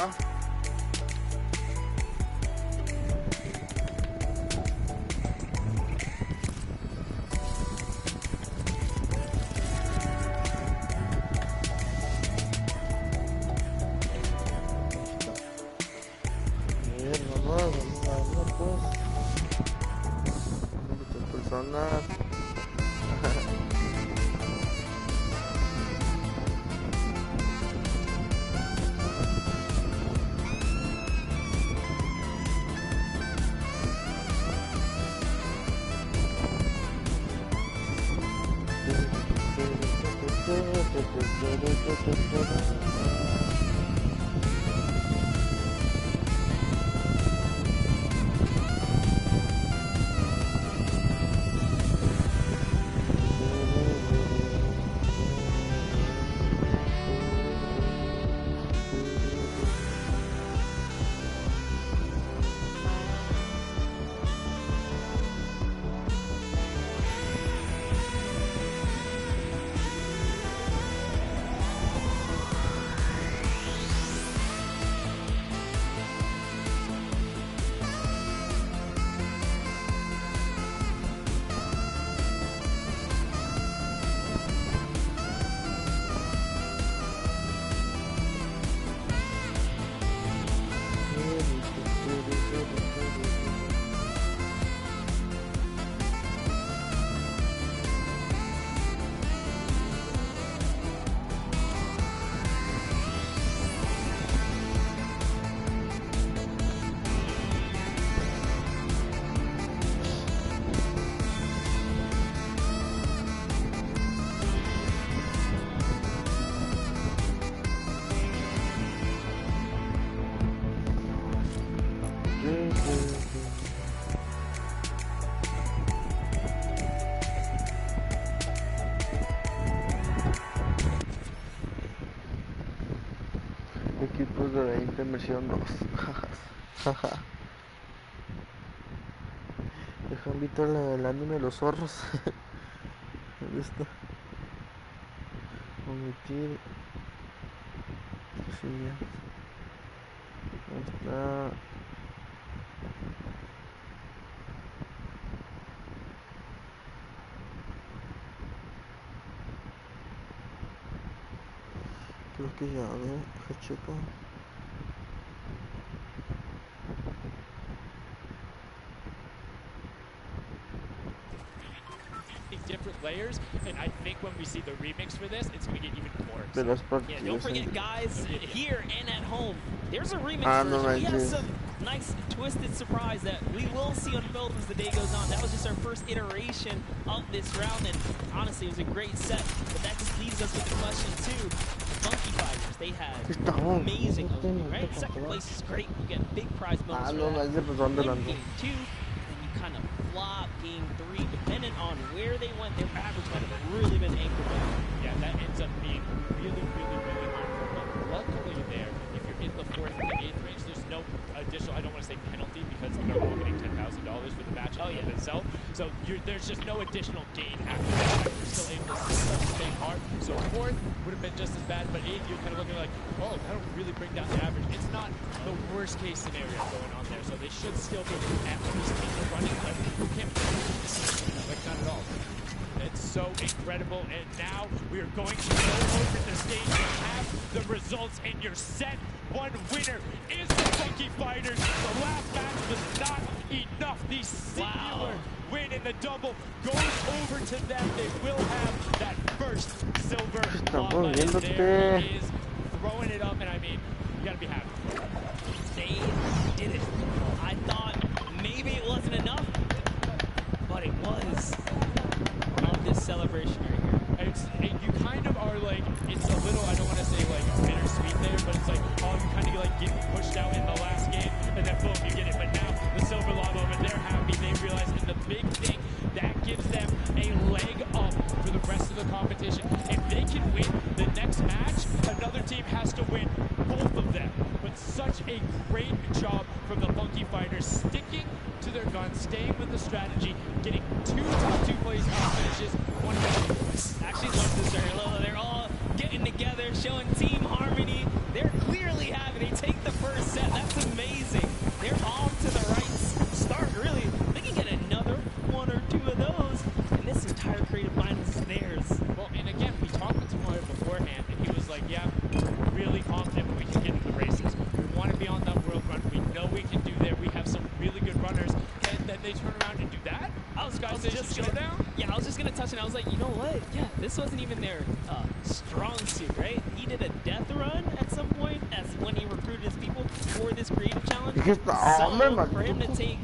Ah. Personas. Equipos de 20 versión 2. Dejan visto el anime de los zorros. ¿Dónde está? Omitir. Sí, ¿dónde está? Creo que ya, deja checo. Different layers, and I think when we see the remix for this, it's going to get even more exciting. Yeah, don't forget, guys, here and at home, there's a remix version. No, we have some nice twisted surprise that we will see unfold as the day goes on. That was just our first iteration of this round, and honestly, it was a great set. But that just leaves us with the question too. Funky Fighters, they had amazing opening, right? Second place is great. You get big prize bonus for that. Win game 2, and you kind of flop game 3, depending on where they went. Their average might have really been anchored down. Yeah, that ends up being really hard. But luckily there, if you're in the 4th and the 8th range, there's no additional, I don't want to say penalty, because they're opening $10,000 for the match itself. So there's just no additional gain after that. You're still able to stay hard. So 4th would have been just as bad, but 8th, you're kind of looking like, oh, that'll really bring down the average. It's not the worst case scenario going on there, so they should still be at least in the running, but you can't like, not at all. It's so incredible, and now we are going to go over the stage and have the results in your set. One winner is the Funky Fighters. The last match was not enough. The singular win in the double goes over to them. They will have that first silver llama, and there he is throwing it up, and I mean, you gotta be happy. They did it. I thought maybe it wasn't enough, but it was. Love this celebration right here. You kind of are like, it's a little, I don't want to say like bittersweet there, but it's like, oh, you kind of like getting pushed out in the last game, and then boom, you get it. But now the silver llama, when they're happy, they realize in the big thing, that gives them a leg up for the rest of the competition. If they can win the next match, another team has to win both of them. But such a great job from the Funky Fighters, sticking to their guns, staying with the strategy, getting 2 top 2 place finishes, 1 Actually love this area. They're all getting together, showing team harmony. They're clearly happy. They take the first set. That's amazing. They're off to the right start, really. They can get another one or two of those, and this entire creative finals is theirs. Well, and again, we talked with Tamara beforehand, and he was like, yeah, we're really confident we can get into the races. We want to be on that world run. We know we can do that. We have some really good runners. And then they turn around and do that? I was just showdown? Yeah, I was just going to touch it. I was like, you know what? Yeah, this wasn't even their strong suit, right? He did a death run at some point as when he recruited his people for this creative challenge. So for him to take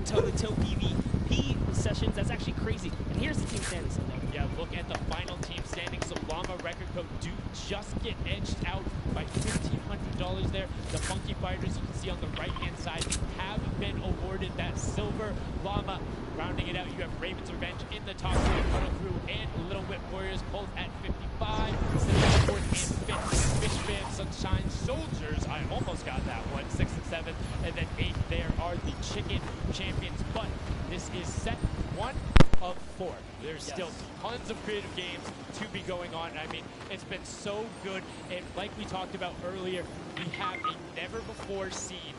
toe-to-toe PvP sessions, that's actually crazy. And here's the team standings. Yeah, look at the final team standings. So Llama Record Code do just get edged out by $1,500 there. The Funky Fighters, you can see on the right-hand side, have been awarded that silver. Llama rounding it out. You have Raven's Revenge in the top three, Huddle Crew and Little Whip Warriors both at 55. Sitting at fourth and fifth, Fish Band, Sunshine Soldiers. I almost got that one, 6th and 7th. And then 8th there are the Chicken Champions. But this is set 1 of 4. There's still tons of creative games to be going on. I mean, it's been so good. And like we talked about earlier, we have a never-before-seen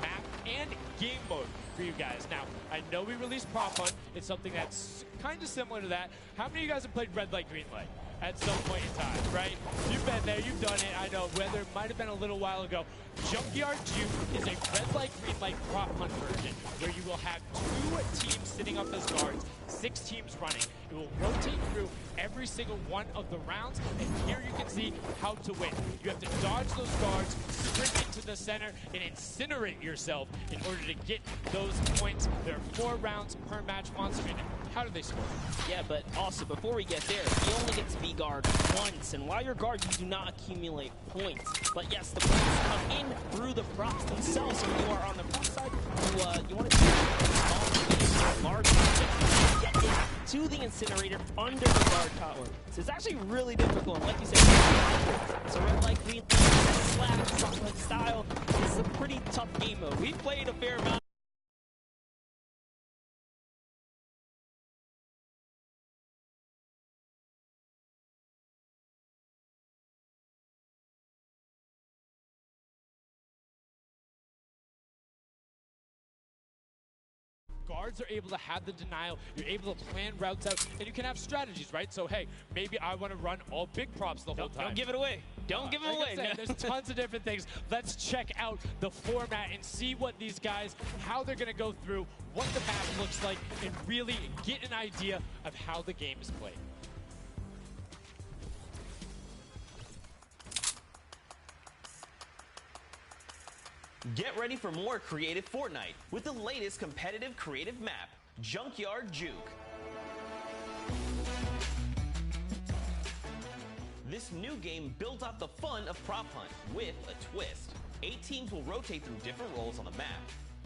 map and game mode for you guys. Now, I know we released Prop Hunt. It's something that's kind of similar to that. How many of you guys have played Red Light, Green Light at some point in time, right? You've been there, you've done it. I know, whether it might have been a little while ago. Junkyard Juke is a Red Light, Green Light Prop Hunt version where you will have 2 teams sitting up as guards, 6 teams running. It will rotate through every single one of the rounds, and here you can see how to win. You have to dodge those guards, sprint into the center, and incinerate yourself in order to get those points. There are 4 rounds per match. Monster, and how do they score? Yeah, but also, before we get there, you only get to be guard once, and while you're guard, you do not accumulate points. But yes, the points come in through the props themselves. So when you are on the prop side, you want to guard get into the incinerator under the guard tower. So it's actually really difficult. And like you said, so Red Light, Green Light, Slap style, this is a pretty tough game mode. We've played a fair amount. Guards are able to have the denial, you're able to plan routes out, and you can have strategies, right? So, hey, maybe I want to run all big props the whole time. Don't give it away. Don't give it away. There's tons of different things. Let's check out the format and see what these guys, how they're going to go through, what the map looks like, and really get an idea of how the game is played. Get ready for more creative Fortnite with the latest competitive creative map, Junkyard Juke. This new game builds off the fun of Prop Hunt with a twist. 8 teams will rotate through different roles on the map.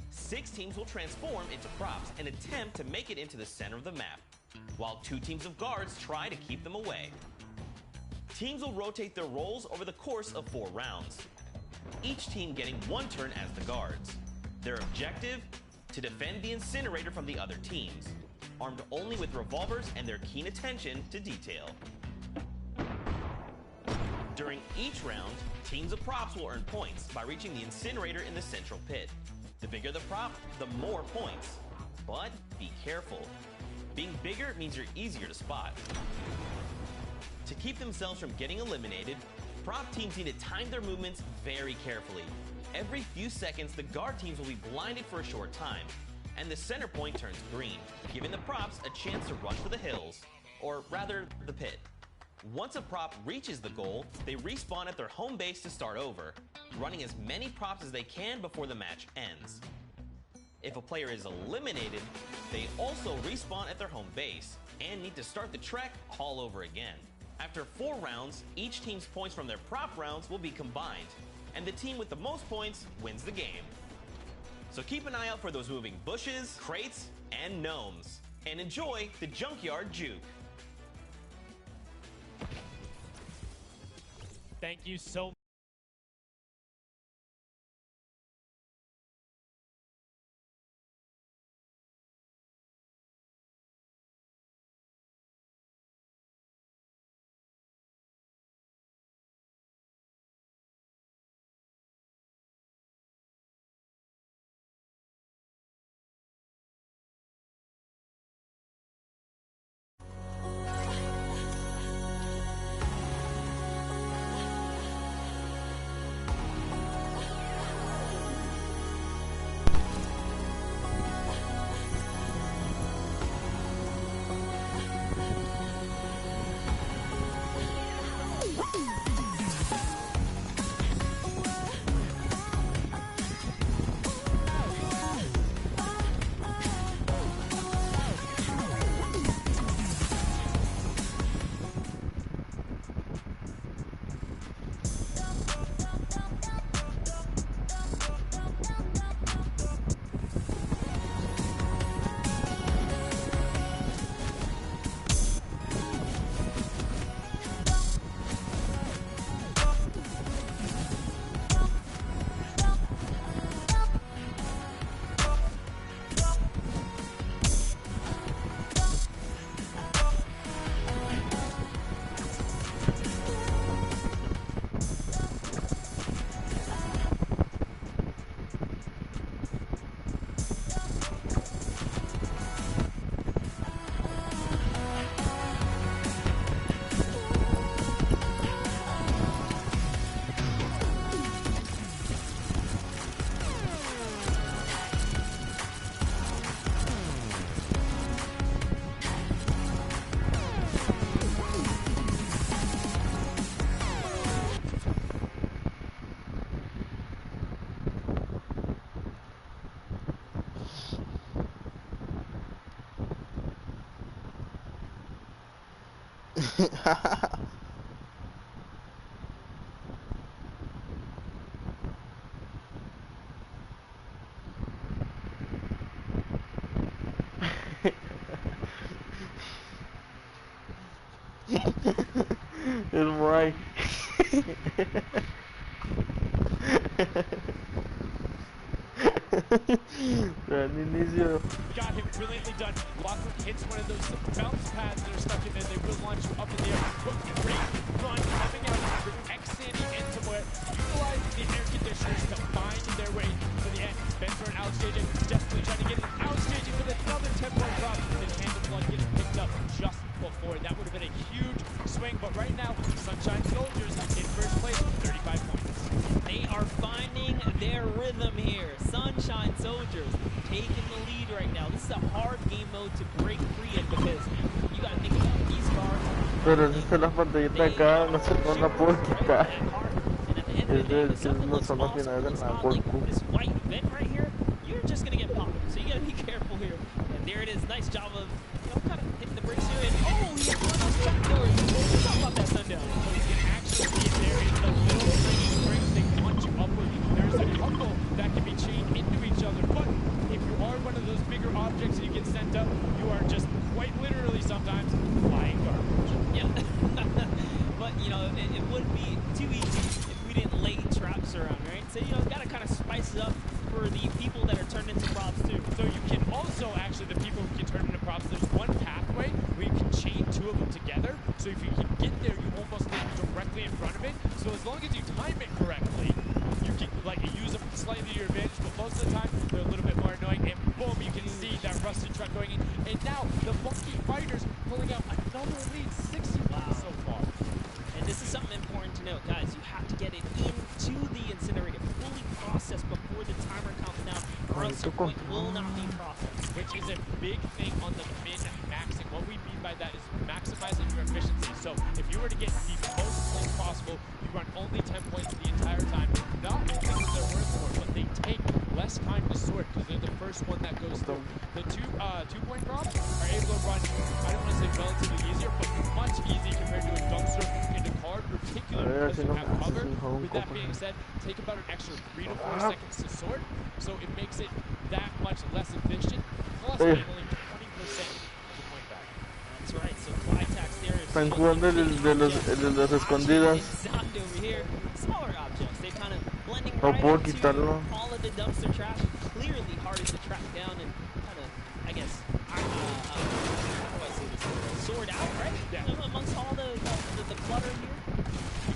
6 teams will transform into props and attempt to make it into the center of the map, while 2 teams of guards try to keep them away. Teams will rotate their roles over the course of 4 rounds, each team getting 1 turn as the guards. Their objective? To defend the incinerator from the other teams, armed only with revolvers and their keen attention to detail. During each round, teams of props will earn points by reaching the incinerator in the central pit. The bigger the prop, the more points. But be careful. Being bigger means you're easier to spot. To keep themselves from getting eliminated, prop teams need to time their movements very carefully. Every few seconds, the guard teams will be blinded for a short time, and the center point turns green, giving the props a chance to run for the hills, or rather, the pit. Once a prop reaches the goal, they respawn at their home base to start over, running as many props as they can before the match ends. If a player is eliminated, they also respawn at their home base, and need to start the trek all over again. After 4 rounds, each team's points from their prop rounds will be combined, and the team with the most points wins the game. So keep an eye out for those moving bushes, crates, and gnomes, and enjoy the Junkyard Juke. Thank you so much. El Mike. Al inicio. Got him brilliantly done. Lockwood hits one of those bounce pads that are stuck in there. They will launch you up in the air. But great run coming out with X-Sandy and Samoa utilizing the air conditioners to find their way to the end. Spencer and Alex JJ desperately trying to get it. Alex JJ with another 10-point drop. And Hand of Blood getting picked up just before. That would have been a huge swing. But right now, Sunshine Soldiers in first place with 35 points. They are finding their rhythm here. Sunshine Soldiers taking the lead right now. This is a hard game mode to break free in because you got to think about these cards. Pero esa es la pantallita acá, no la puedo quitar. And at the end of the day, Es something no looks son las awesome, finales de looks la odd, like Goku. this white vent right here, you're just going to get popped. So you got to be careful here. And there it is. Nice job of, kind of hitting the brakes here. And oh, he hit one of those trap doors. Let's talk about that sundown. So you can actually see it there in the little tiny springs. They launch you upward. There's a couple that can be chained into each other. But if you are one of those bigger objects and you get sent up, you are just quite literally sometimes flying garbage. Yeah. But, it wouldn't be too easy if we didn't lay traps around, right? So, got to kind of spice it up for the people that are turned into props, too. So you can also, actually, the people who can turn into props, there's one pathway where you can chain two of them together. So if you can get there, you almost land directly in front of it. So as long as you time it correctly, you can use them slightly to your advantage, but most of the time they're a little bit more annoying. And boom, you can see that rusted truck going in. And now the Funky Fighters pulling out another lead, 60 points so far. And this is something important to note, guys. You have to get it into the incinerator, fully processed before the timer counts down, or else your point will not be processed. Which is a big thing on the min-maxing. What we mean by that is maximizing your efficiency. So if you were to get the most points possible, you run only 10 points the entire time. Not only because they're worth more, but they take less time to sort because they're the first one that goes through. The two-point drops are able to run, I don't want to say relatively easier, but much easier compared to a dumpster in a card, particularly because you have cover. With that being said, take about an extra 3 to 4 seconds to sort, so it makes it that much less efficient, plus only 20% of the point back. That's right, so fly tax there is... Están jugando el de las escondidas. Designed over here, smaller objects, they kind of blending No right puedo into quitarlo. all of the dumpster trash, clearly hard to track down and kind of, I guess, how do I say this? Sort out, right? Yeah. Amongst all the clutter here.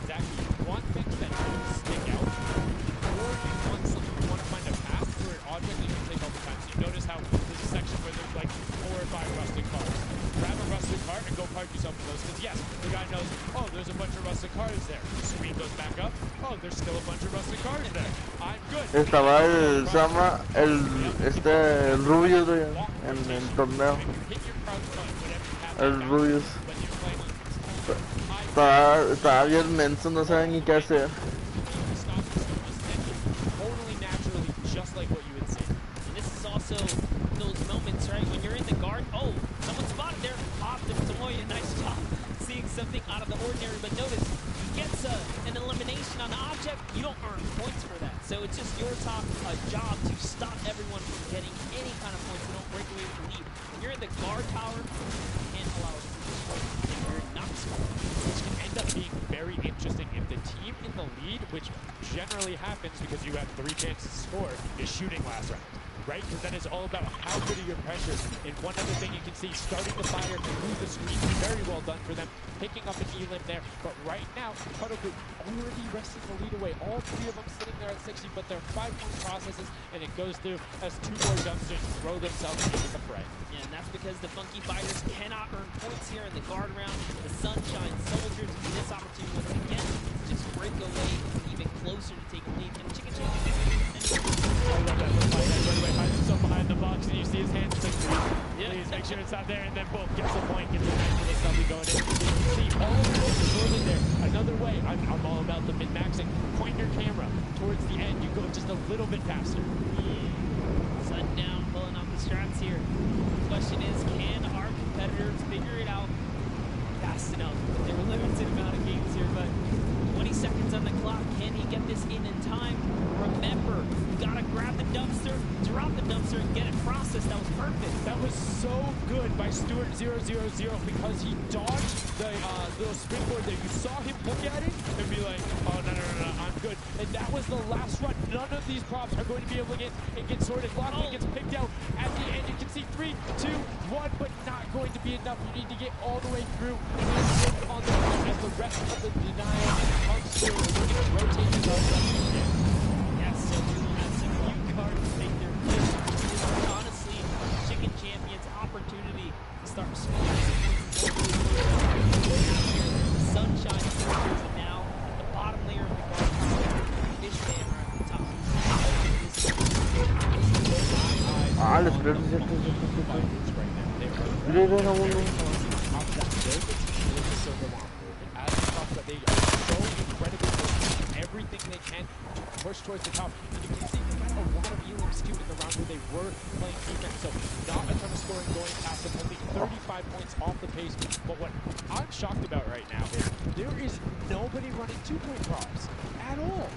Exactly. You want things that don't stick out, or you want something, you want to find a path for an object that you can take all the time. So you notice how there's a section where there's like 4 or 5 rusted cars. Grab a rusted car and go park yourself in those. Because yes, the guy knows, oh, there's a bunch of rusted cars there. Screen goes back up. Oh, there's still a bunch of rusted cars there. I'm good. Estaba el Sama, el Rubius en el torneo. El Rubius. Estaba bien menso, no saben ni qué hacer. Totally naturally, just like what you would see. And this is also those moments, right, when you're in the guard. Oh, someone spotted there. Popped him. Samoya, nice job seeing something out of the ordinary. But notice, he gets an elimination on the object. You don't earn points for that. So it's just your job to stop everyone from getting any kind of points. So don't break away with the lead. When you're in the guard tower, you can't allow it to be destroyed if you're not scoring. Which can end up being very interesting if the team in the lead, which generally happens because you have 3 chances to score, is shooting last round. Right? Because that is all about how good are your pressures. And one other thing you can see, starting the fire through the screen, very well done for them, picking up an elim there. But right now, Cuddle Group already wresting the lead away. All 3 of them sitting there at 60, but they're 5-point processes, and it goes through as 2 more dumpsters throw themselves into the fray. Yeah, and that's because the Funky Fighters cannot earn points here in the guard round. The Sunshine Soldiers use this opportunity once again to just break away even closer to taking lead. And chicken chicken. I love that little fight. Right away, finds himself behind the box, and you see his hands like, please make sure it's not there, and then boom, gets the point, gets the match, and they stop going in. You can see all of those absorbed there. Another way, I'm all about the min-maxing. Point your camera towards the end. You go just a little bit faster. Sundown pulling off the straps here. The question is, can our competitors figure it out? fast enough. There were limited amount of games here, but 20 seconds on the clock. Can he get this in time? Remember, you gotta grab the dumpster, drop the dumpster, and get it processed. That was perfect. That was so good by Stewart000 because he dodged the little springboard there. You saw him look at it and be like, oh, no, I'm good. And that was the last run. None of these props are going to be able to get sorted. Lockman gets picked out at the end. You can see 3, 2, 1, but not going to be enough. You need to get all the way through and on the run as the rest of the denial comes through. We're going to rotate his own again. Yes, so we will have some new cards take their place. Honestly, Chicken Champion's opportunity to start scoring. Sunshine Surfers are now at the bottom layer of the guard tower. Fish Hammer at the top. Let's go. They are so incredibly close, everything they can to push towards the top. And you can see they got a lot of elims too in the round where they were playing defense, so not a ton of scoring going past them, only 35 points off the pace. But what I'm shocked about right now is there is nobody running 2-point props at all.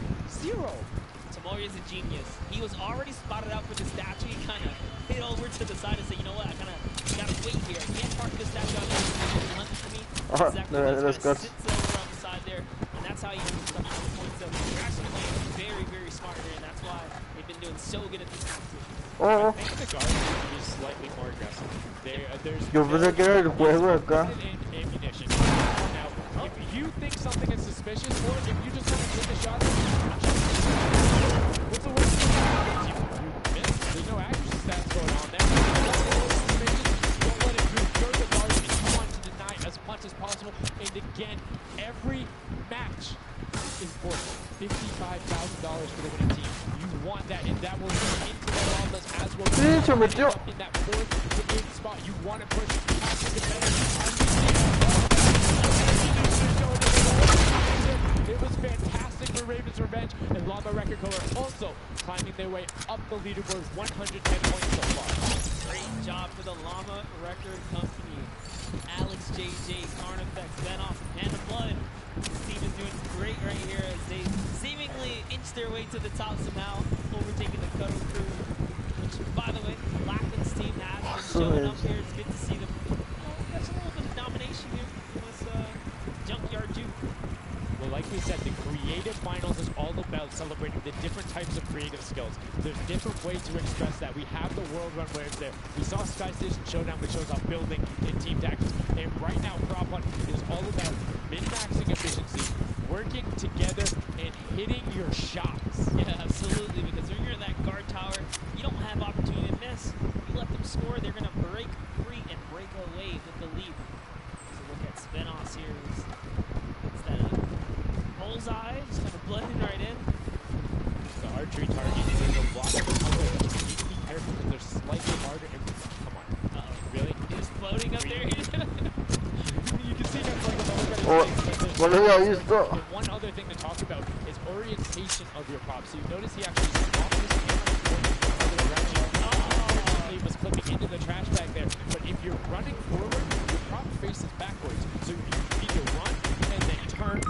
0. Tamori is a genius. He was already spotted out for the statue. He kind of hit over to the side and said, you know what, I kind of got to wait here. I can't park the statue out there. Hunt for me. Exactly. Sits over on the side there, and that's how he ends up on the points. So they're actually playing very, very smart here, and that's why they've been doing so good at this competition. I think the guard is slightly more aggressive. There's Yo pensé que era el juego acá. Ammunition. Now, if you think something is suspicious, or if you just want to take a shot, what's the worst thing that happens? You miss. There's no accuracy stats going on there. Don't let it through. You're the guard, and you want to deny as much as possible. And again, every match is worth $55,000 for the winning team. You want that, and that will go into the lawless as well. In that 4th to 8th spot, you want to push past the defender. It was fantastic for Ravens Revenge, and Llama Record Color also climbing their way up the leaderboard, 110 points so far. Great job for the Llama Record Company. Alex, JJ, Carnifex, Venoss, Panda Blood. This team is doing great right here as they seemingly inch their way to the top somehow, overtaking the Cuddle Crew. Which, by the way, Lackland's team has been showing up here. It's good to see them. There's a little bit of domination here from this Junkyard Juke. Well, like we said, the creative finals is all about celebrating the different types of creative skills. There's different ways to express that. We have the World Run where it's there. We saw Sky Station Showdown, which shows off building and team tactics. And right now, Prop Hunt is all about min-maxing efficiency, working together, and hitting your shots. Yeah, absolutely, because when you're in that guard tower, you don't have opportunity to miss. You let them score, they're going to break free and break away with the lead. So look at Svenos here. It's that bullseye, just kind of blending right in. The archery target, there's a lot of them out there, but you need to be careful because they're slightly harder. Come on. Really? He's floating up there. You can see that's like a The one other thing to talk about is orientation of your props. So you notice he actually swapped his camera going the other direction. He was clipping into the trash bag there. But if you're running forward, your prop faces backwards. So you need to run and then turn,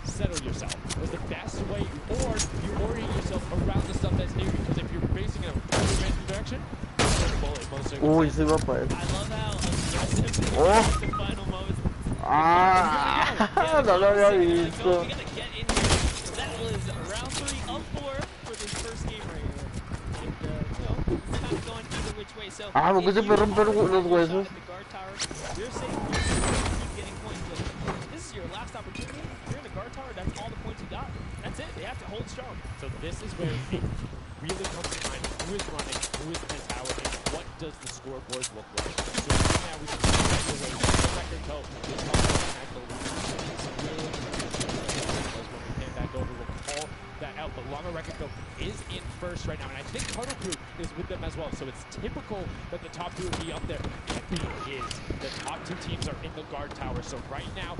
settle yourself. Was the best way, or you orient yourself around the stuff that's near you. Because if you're facing in a random direction, Uy, se va para él. I love how aggressive the final moments. No lo había visto. That was round 3 of 4 for this first game right here. And, it's kind of going either which way. So, porque se me rompen los huesos. You're safe. Keep getting points, but this is your last opportunity. If you're in the guard tower, that's all the points you got. That's it. They have to hold strong. So this is where it really comes to mind. Who is running? Who is mentality? What does the scoreboard look like? So right now we can see right away the record toe is on at the lead. When we pan back over, we'll call that out. But Llama Record Toe is in first right now, and I think Cuddle Crew is with them as well. So it's typical that the top 2 would be up there. And it is. The top 2 teams are in the guard tower. So right now,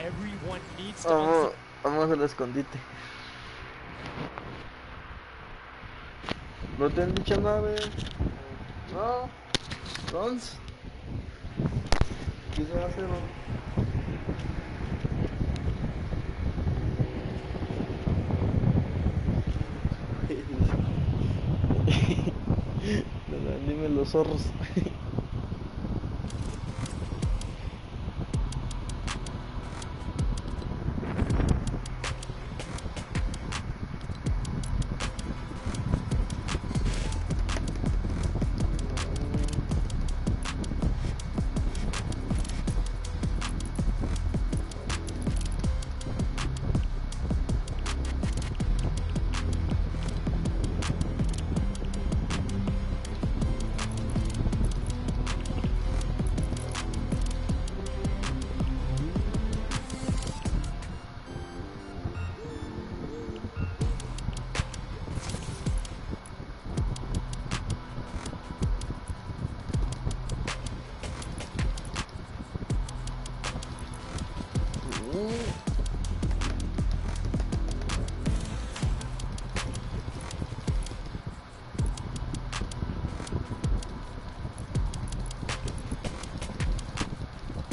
everyone needs to. Vamos al escondite. No te han dicho nada, No. Rons. ¿Qué se va a hacer, los zorros.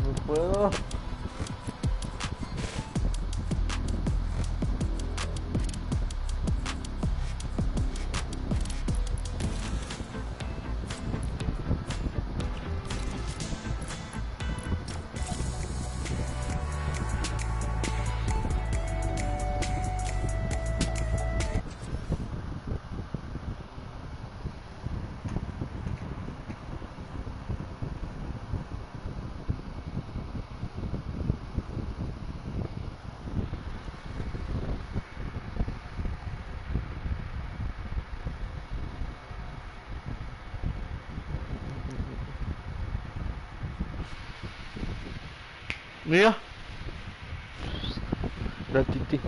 No puedo. Mira. La titi.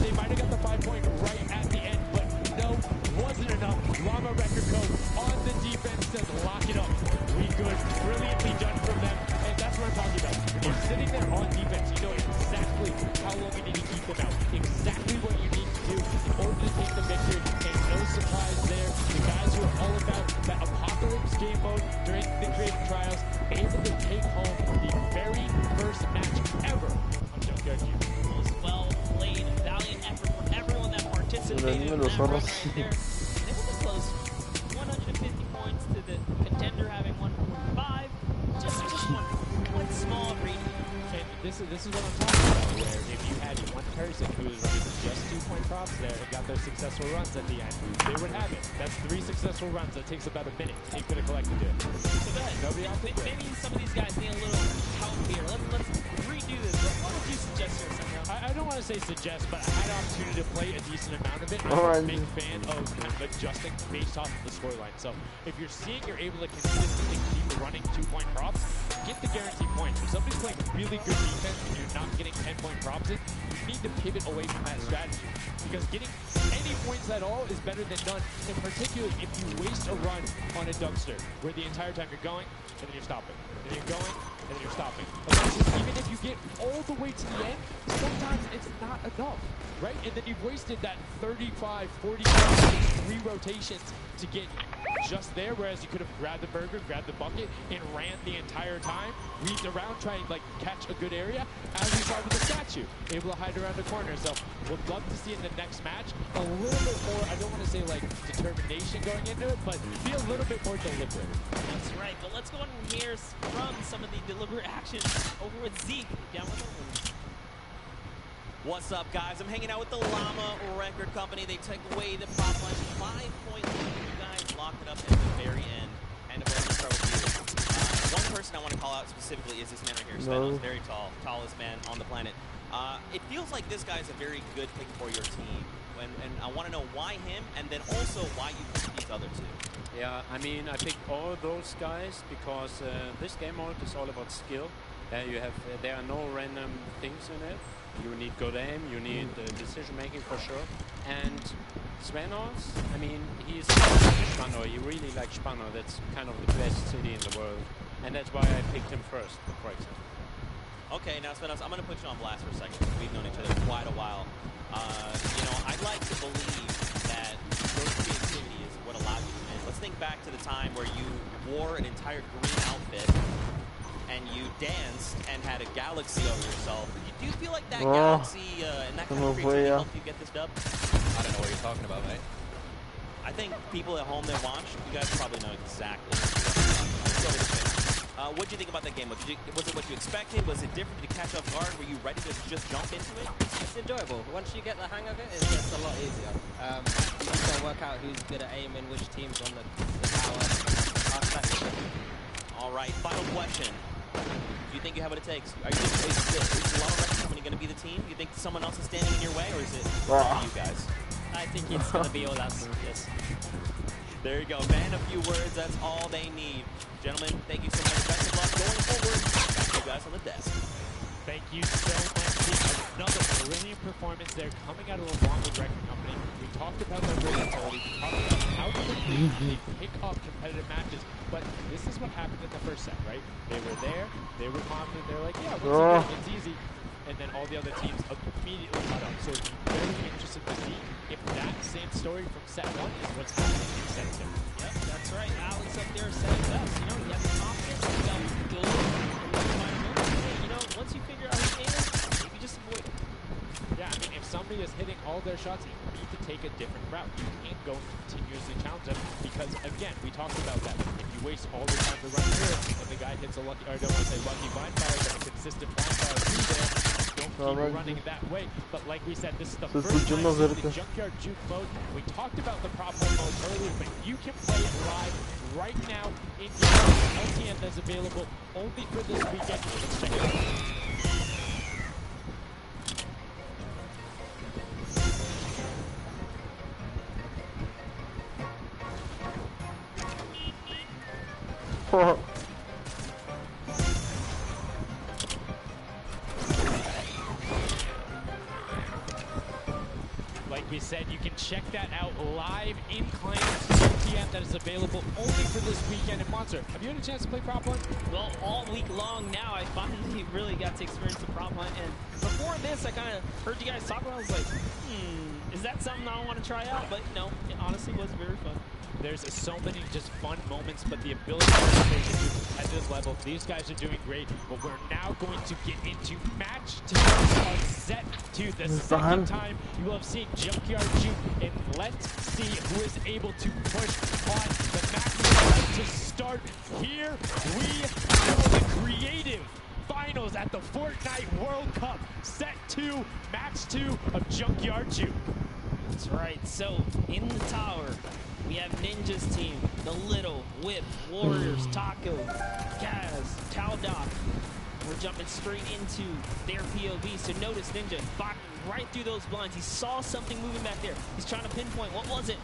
They might have got the 5-point right at the end, but no, wasn't enough. Llama Record Co. on the defense says lock it up. We good. Brilliantly done from them. And that's what I'm talking about. When you're sitting there on defense, you know exactly how long you need to keep them out. Exactly what you need to do in order to take the victory. And no surprise there. The guys who are all about that apocalypse game mode during the creative trials, able to take home the very first match ever on Junkyard Q. Well played, valiant effort from everyone that participated in that run right there. And able to close 150 points to the contender having 145. Just one small read. And this is what I'm talking about, where if you had one person who was running just 2-point props there and got their successful runs at the end, they would have it. That's 3 successful runs. That takes about a minute. They could have collected it. So go ahead. Nobody else did. Maybe some of these guys need a little help here. Let's redo this. What would you suggest here, Samuel? I don't want to say suggest, but I had an opportunity to play a decent amount of it. I'm a big fan of kind of adjusting based off of the scoreline. So if you're seeing you're able to consistently keep running 2-point props, get the guaranteed points. If somebody's playing really good defense and you're not getting 10-point props in, you need to pivot away from that strategy. Because getting any points at all is better than none. And particularly if you waste a run on a dumpster, where the entire time you're going, and then you're stopping. And you're going, and then you're stopping. Even if you get all the way to the end, sometimes it's not enough, right? And then you've wasted that 35, 40, 3 rotations to get just there, whereas you could have grabbed the burger, grabbed the bucket, and ran the entire time, weaved around, trying to like catch a good area, as we saw with the statue, able to hide around the corner. So we'd love to see in the next match a little bit more, I don't want to say like determination going into it, but be a little bit more deliberate. That's right, but let's go on and hear from some of the deliberate actions over with Zeke down with them. What's up, guys? I'm hanging out with the Llama Record Company. They took away the prop lunch, 5-point lead. You guys locked it up at the very end. And let's start with you. One person I want to call out specifically is this man right here, Svenos. Very tall, tallest man on the planet. It feels like this guy is a very good pick for your team. And I want to know why him, and then also why you picked these other two. Yeah, I mean, I picked all those guys because this game mode is all about skill. There are no random things in it. You need good aim, you need decision making for sure. And Svenos, I mean, he's Spano. He really likes Spano. That's kind of the best city in the world. And that's why I picked him first, for example. Okay, now Svenos, I'm going to put you on blast for a second. We've known each other for quite a while. You know, I'd like to believe that your creativity is what allowed you to win. Let's think back to the time where you wore an entire green outfit and you danced and had a galaxy over yourself. Do you feel like that galaxy and that kind of creativity helped you get this dub? I don't know what you're talking about, mate. I think people at home that watch, you guys probably know exactly. What did you think about that game? Was it what you expected? Was it different? Did you catch off guard? Were you ready to just jump into it? It's enjoyable. Once you get the hang of it, it's just a lot easier. You just gotta work out who's good at aiming, which team's on the tower. All right, final question. Do you think you have what it takes? Is the Lava Wrestling Company going to be the team? Do you think someone else is standing in your way, or is it you guys? I think it's going to be all us, yes. There you go, man. A few words, that's all they need. Gentlemen, thank you so much. Best of luck going forward. Back to you guys on the desk. Thank you so much. Another brilliant performance there coming out of the Lava Wrestling Company. We talked about their versatility. We talked about how quickly they pick up competitive matches. But this is what happened in the first set, right? They were there, they were confident, they were like, yeah, it's easy. And then all the other teams immediately caught up. So it's very interesting to see if that same story from set 1 is what's happening in set 2. Yep, that's right. Alex up there said it best. You know, he has the confidence, he got the skill, you know, once you figure out who it is, maybe just avoid it. Yeah, I mean, if somebody is hitting all their shots, you need to take a different route. You can't go and continuously challenge them because, again, we talked about that. If you waste all the time to run through it, and the guy hits a lucky, or I don't want to say lucky blind fire, but a consistent blind fire through there, don't keep running that way. But like we said, this is the first time in the Junkyard Juke mode. We talked about the prop mode earlier, but you can play it live right now in your LTN that's available only for this weekend. Let's check it out. Like we said, you can check that out live in client CTM that is available only for this weekend. And Monster, have you had a chance to play Prop Hunt? Well, all week long now, I finally really got to experience the Prop Hunt. And before this, I kind of heard you guys talk about it. I was like, is that something I want to try out? But no, it honestly was very fun. There's so many just fun moments, but the ability to play at this level, these guys are doing great. But we're now going to get into match 2 of set 2. The second time you will have seen Junkyard Juke, and let's see who is able to push on the maximum to start. Here we have the creative finals at the Fortnite World Cup. Set 2, match 2 of Junkyard Juke. That's right. So in the tower, we have Ninja's team, the Little, Whip, Warriors, Taco, Kaz, Taldoc. We're jumping straight into their POV. So notice Ninja fought right through those blinds. He saw something moving back there. He's trying to pinpoint. What was it?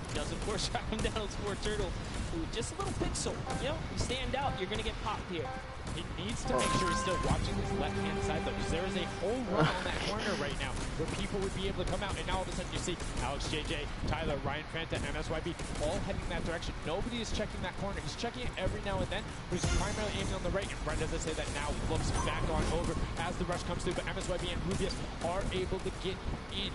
He does, of course, track him down for Turtle. Ooh, just a little pixel. You know, you stand out, you're going to get popped here. He needs to make sure he's still watching his left-hand side, though, because there is a whole run on that corner right now where people would be able to come out, and now all of a sudden you see Alex, JJ, Tyler, Ryan Franta, and MSYB all heading that direction. Nobody is checking that corner. He's checking it every now and then, but he's primarily aiming on the right, and Brent, as I say that now, looks back on over as the rush comes through, but MSYB and Rubius are able to get in.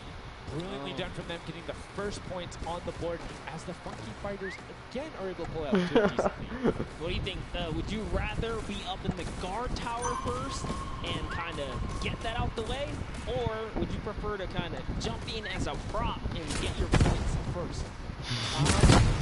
Brilliantly done from them, getting the first points on the board as the Funky Fighters again are able to pull out 2 decent lead. What do you think? Would you rather be up in the guard tower first and kind of get that out the way, or would you prefer to kind of jump in as a prop and get your points first?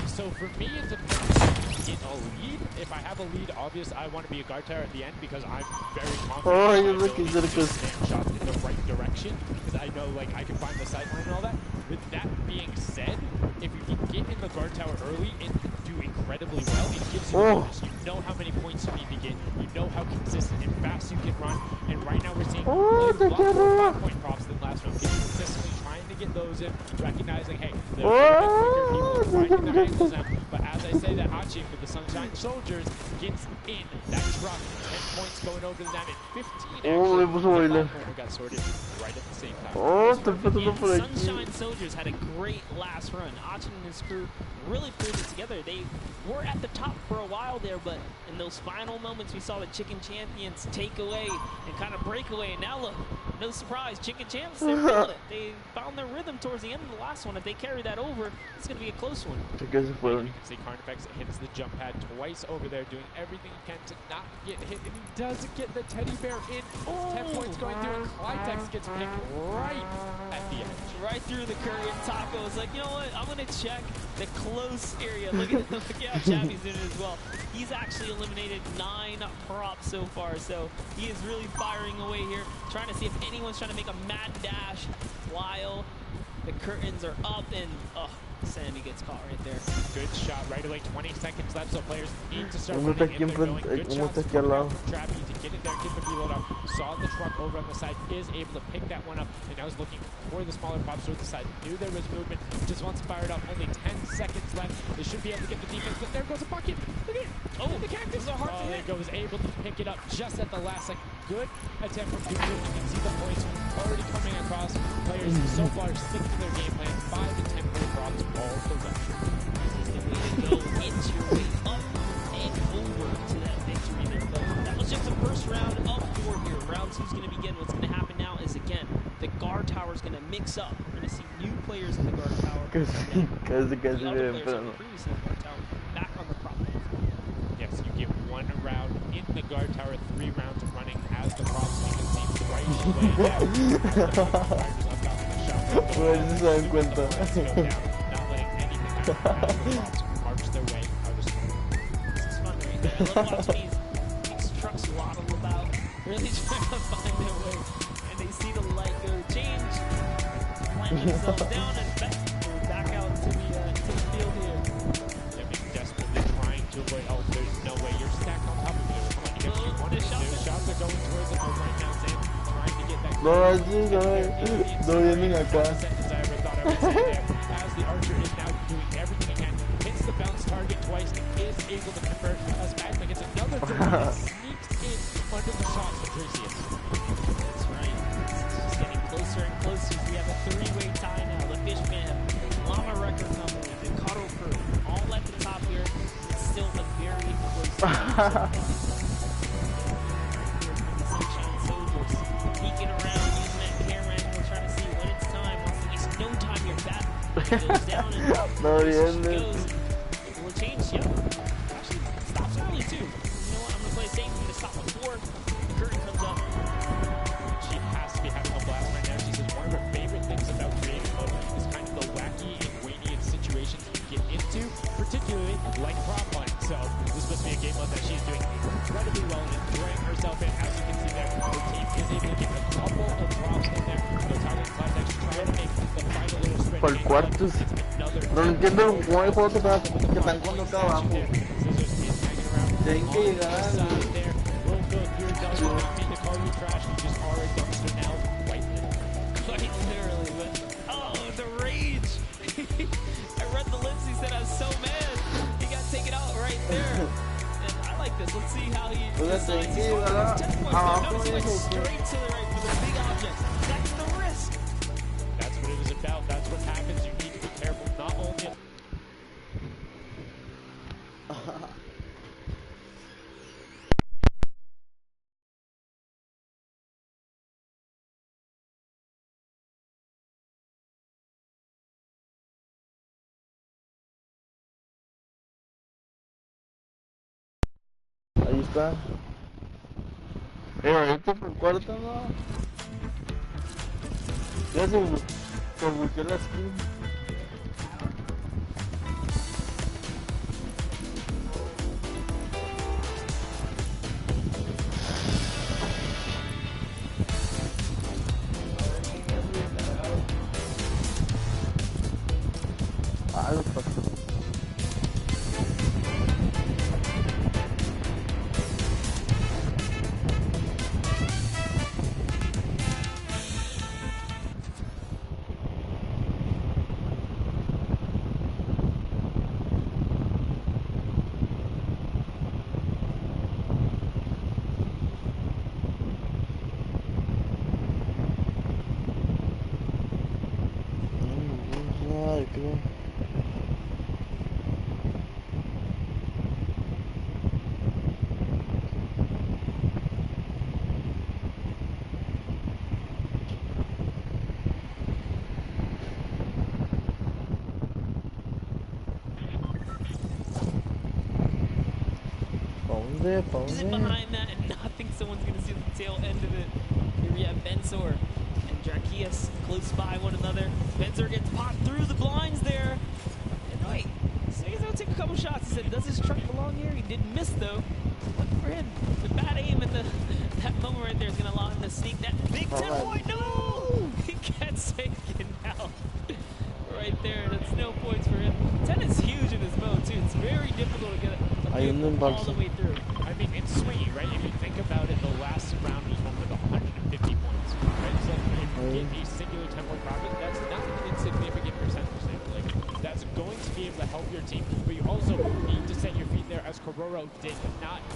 So for me, it depends. Get a lead. If I have a lead, obvious, I want to be a guard tower at the end because I'm very confident you're looking good. Shots in the right direction because I know like I can find the sight line and all that. With that being said, if you can get in the guard tower early and do incredibly well, it gives you a bonus. You know how many points you need to get. You know how consistent and fast you can run. And right now we're seeing a lot more 5-point props than last round. People consistently trying to get those in, recognizing, hey, there's quicker people finding their angles now. But as I say that, I'm watching for the Sunshine Soldiers gets in that truck. 10 points going over to them and 15 Oh, le puso actually. The bailar. 5-pointer got sorted right at the same time. Oh, estoy pasando por aquí. Sunshine Soldiers had a great last run. Achin and his crew really pulled it together. They were at the top for a while there, but in those final moments, we saw the Chicken Champions take away and kind of break away. And now look, no surprise, Chicken Champs, they're feeling it. They found their rhythm towards the end of the last one. If they carry that over, it's going to be a close one. ¿Qué se You fueron? can see Carnifex hits the jump pad twice over there, doing everything he can to not get hit, and he does get the teddy bear in. 10 points going through, and Clytex gets picked right at the edge. Right through the curry, and Taco was like, you know what, I'm going to check the close area. Look at how Shabby's doing it as well. He's actually eliminated 9 props so far, so he is really firing away here, trying to see if anyone's trying to make a mad dash while the curtains are up, and Sammy gets caught right there. Good shot right away. 20 seconds left, so players need to start Uno está running aquí if they're going. enfrente, Good uno shots está aquí al lado. from Trappy to get it there, get the reload up. Saw the truck over on the side, is able to pick that one up, and now is looking for the smaller props towards the side. Knew there was movement, just once fired up. Only 10 seconds left. They should be able to get the defense, but there goes a bucket. Look at it. Oh, the cactus are hard to hit. Was able to pick it up just at the last second. Good attempt from Duke. You can see the points already coming across. Players so far stick to their game plan. 5 to 10 point props all the way. Go inch your way up and over to that victory. That was just the first round of 4 here. Round 2 is going to begin. What's going to happen now is, again, the guard tower is going to mix up. We're going to see new players in the guard tower. Casi The other bien, players pero on the no. previous in the guard tower back on the prop. Yes, you get 1 round in the guard tower, 3 rounds running as the props. You can see right away now. Pues si se dan cuenta. Not letting anything happen as the props march their way out of school. This is fun right there. I love watching these trucks waddle about, really trying to find their way. And they see the light go change, plant themselves down, and back out to the field here. I mean, desperately trying to avoid. Oh, there's no way. You're stacked on top of it. Come on, you get what you wanted to do. Shots are going towards the home right now. Sam trying to get that. No, así no vienen acá. As the archer is now doing everything he can, hits the bounce target twice, and is able to convert. As Magma gets another third, sneaks in under the shot of Patricius. That's right. It's just getting closer and closer. We have a 3-way tie now. The Fishman, Llama Record Company, the Cuddle Crew, all at the top here. It's still a very close tie. The Sunshine Soldiers peeking around, using that camera angle, trying to see when it's time. Once it gets no time, you're back. It goes down and No goes. viene. It will change, yeah. Actually, stops early too. You know what? I'm gonna play safe. I'm gonna stop before the curtain comes up. She has to be having a blast right now. She says one of her favorite things about creating mode is kind of the wacky and wanian situations you get into, particularly like prop hunting. So this must be a game mode that she's doing incredibly well and throwing herself in. As you can see there, the team is able to get a couple of props in there. They're talking Clytex trying to make the final little sprint. Por cuartos. No entiendo cómo hay juegos que están jugando acá abajo. Tienen que llegar. Quite literally, but oh, the rage! I read the lips. He said I was so mad. He got taken out right there. And I like this. Let's see how he decides. He's going for 10 points. Notice he went straight to the right for the big object. That's the risk. That's what it was about. That's what happens. You need to be careful. Not only. Ahí está. Ahorita por cuarto, no. Ya se buqueó la skin. Ah, lo pasó. Is it behind that and not think someone's going to see the tail end of it? Here we have Bensor and Jarkias close by one another. Bensor gets popped through the blinds there. And wait, so he's going to take a couple shots. He said, does his truck belong here? He didn't miss though. Look for him. The bad aim at that moment right there is going to allow him to sneak that big 10-point. No! He gets taken out. Right there, that's no points for him. 10 is huge in this mode too. It's very difficult to get it all the way through. I mean, it's swingy, right? If you think about it, the last round was one with 150 points, right? So if you get a singular 10-point profit, that's not an insignificant percentage there. Like, that's going to be able to help your team, but you also need to set your feet there, as Kororo didn't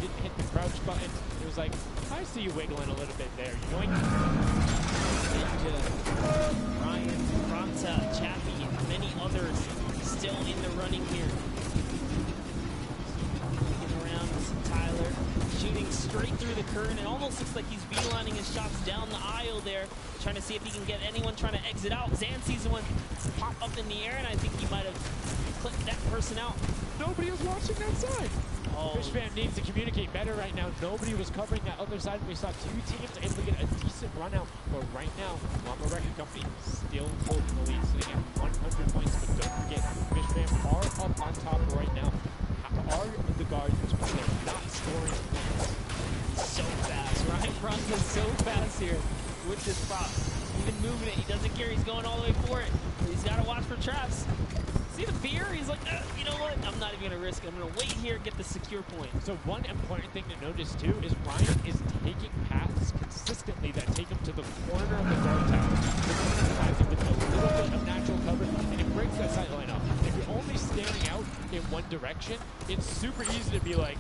hit the crouch button. It was like, I see you wiggling a little bit there. Yoink. Ninja, Ryan, Fronta, Chappie, and many others still in the running here. Looking around, Tyler shooting straight through the curtain. It almost looks like he's beelining his shots down the aisle there, trying to see if he can get anyone trying to exit out. Zan sees one pop up in the air, and I think he might have clipped that person out. Nobody was watching that side. Oh. Fishman needs to communicate better right now. Nobody was covering that other side. We saw two teams able to get a decent run out. But right now, Llama Record Company still holding the lead, sitting at 100 points. But don't forget, Fishman are up on top right now. Are the guards, but they're not scoring points. So fast. Ryan Bronson so fast here with this prop. Even moving it, he doesn't care. He's going all the way for it. He's got to watch for traps. See the fear? He's like, you know what? I'm not even going to risk it. I'm going to wait here and get the secure point. So one important thing to notice, too, is Ryan is taking paths consistently that take him to the corner of the guard tower. With a little bit of natural cover, and it breaks that sight line up. If you're only staring out in one direction, it's super easy to be like,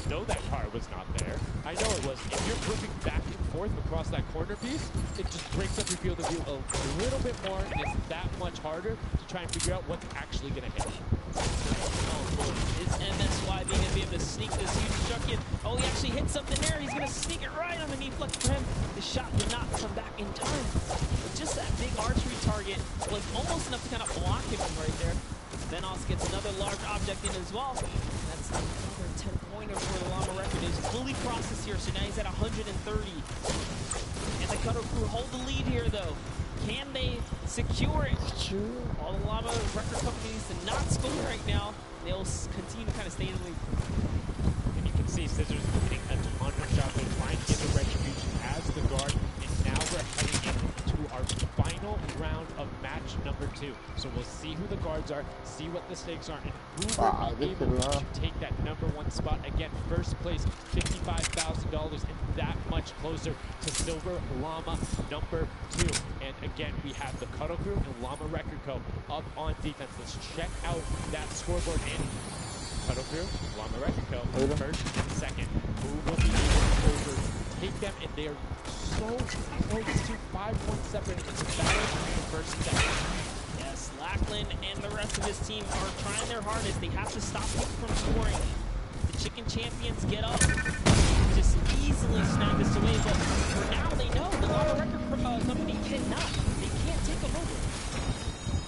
no, that car was not there. I know it was. If you're flipping back and forth across that corner piece, it just breaks up your field of view a little bit more, and it's that much harder to try and figure out what's actually going to hit. Is MSY being able to be able to sneak this huge truck in? Oh, he actually hit something there. He's going to sneak it right underneath. Lucky for him, the shot did not come back in time. But just that big archery target was almost enough to kind of block him right there. Venos gets another large object in as well. That's another 10-pointer for the Llama Record. Is fully processed here, so now he's at 130. And the Cutter Crew hold the lead here, though. Can they secure it? All the Llama Record companies to not score right now. They'll continue to kind of stay in the lead. And you can see Scissors hitting a ton of shots. They're trying to get the retribution as the guard. And now we're heading into our final round of match number 2. So we'll see who the guards are, see what the stakes are, and who will be able to take that #1 spot. Again, first place, $55,000, and that much closer to Silver Llama number 2. And again, we have the Cuddle Crew and Llama Record Co. up on defense. Let's check out that scoreboard. And Cuddle Crew, Llama Record Co. first and second. Who will be able to overtake them? And they are so close to 5 points separate. It's a battle between the first and second. Yes, Lackland and the rest of his team are trying their hardest. They have to stop people from scoring. The Chicken Champions get up, just easily snag this away. But for now, they know the Llama Record Company cannot. They can't take them over.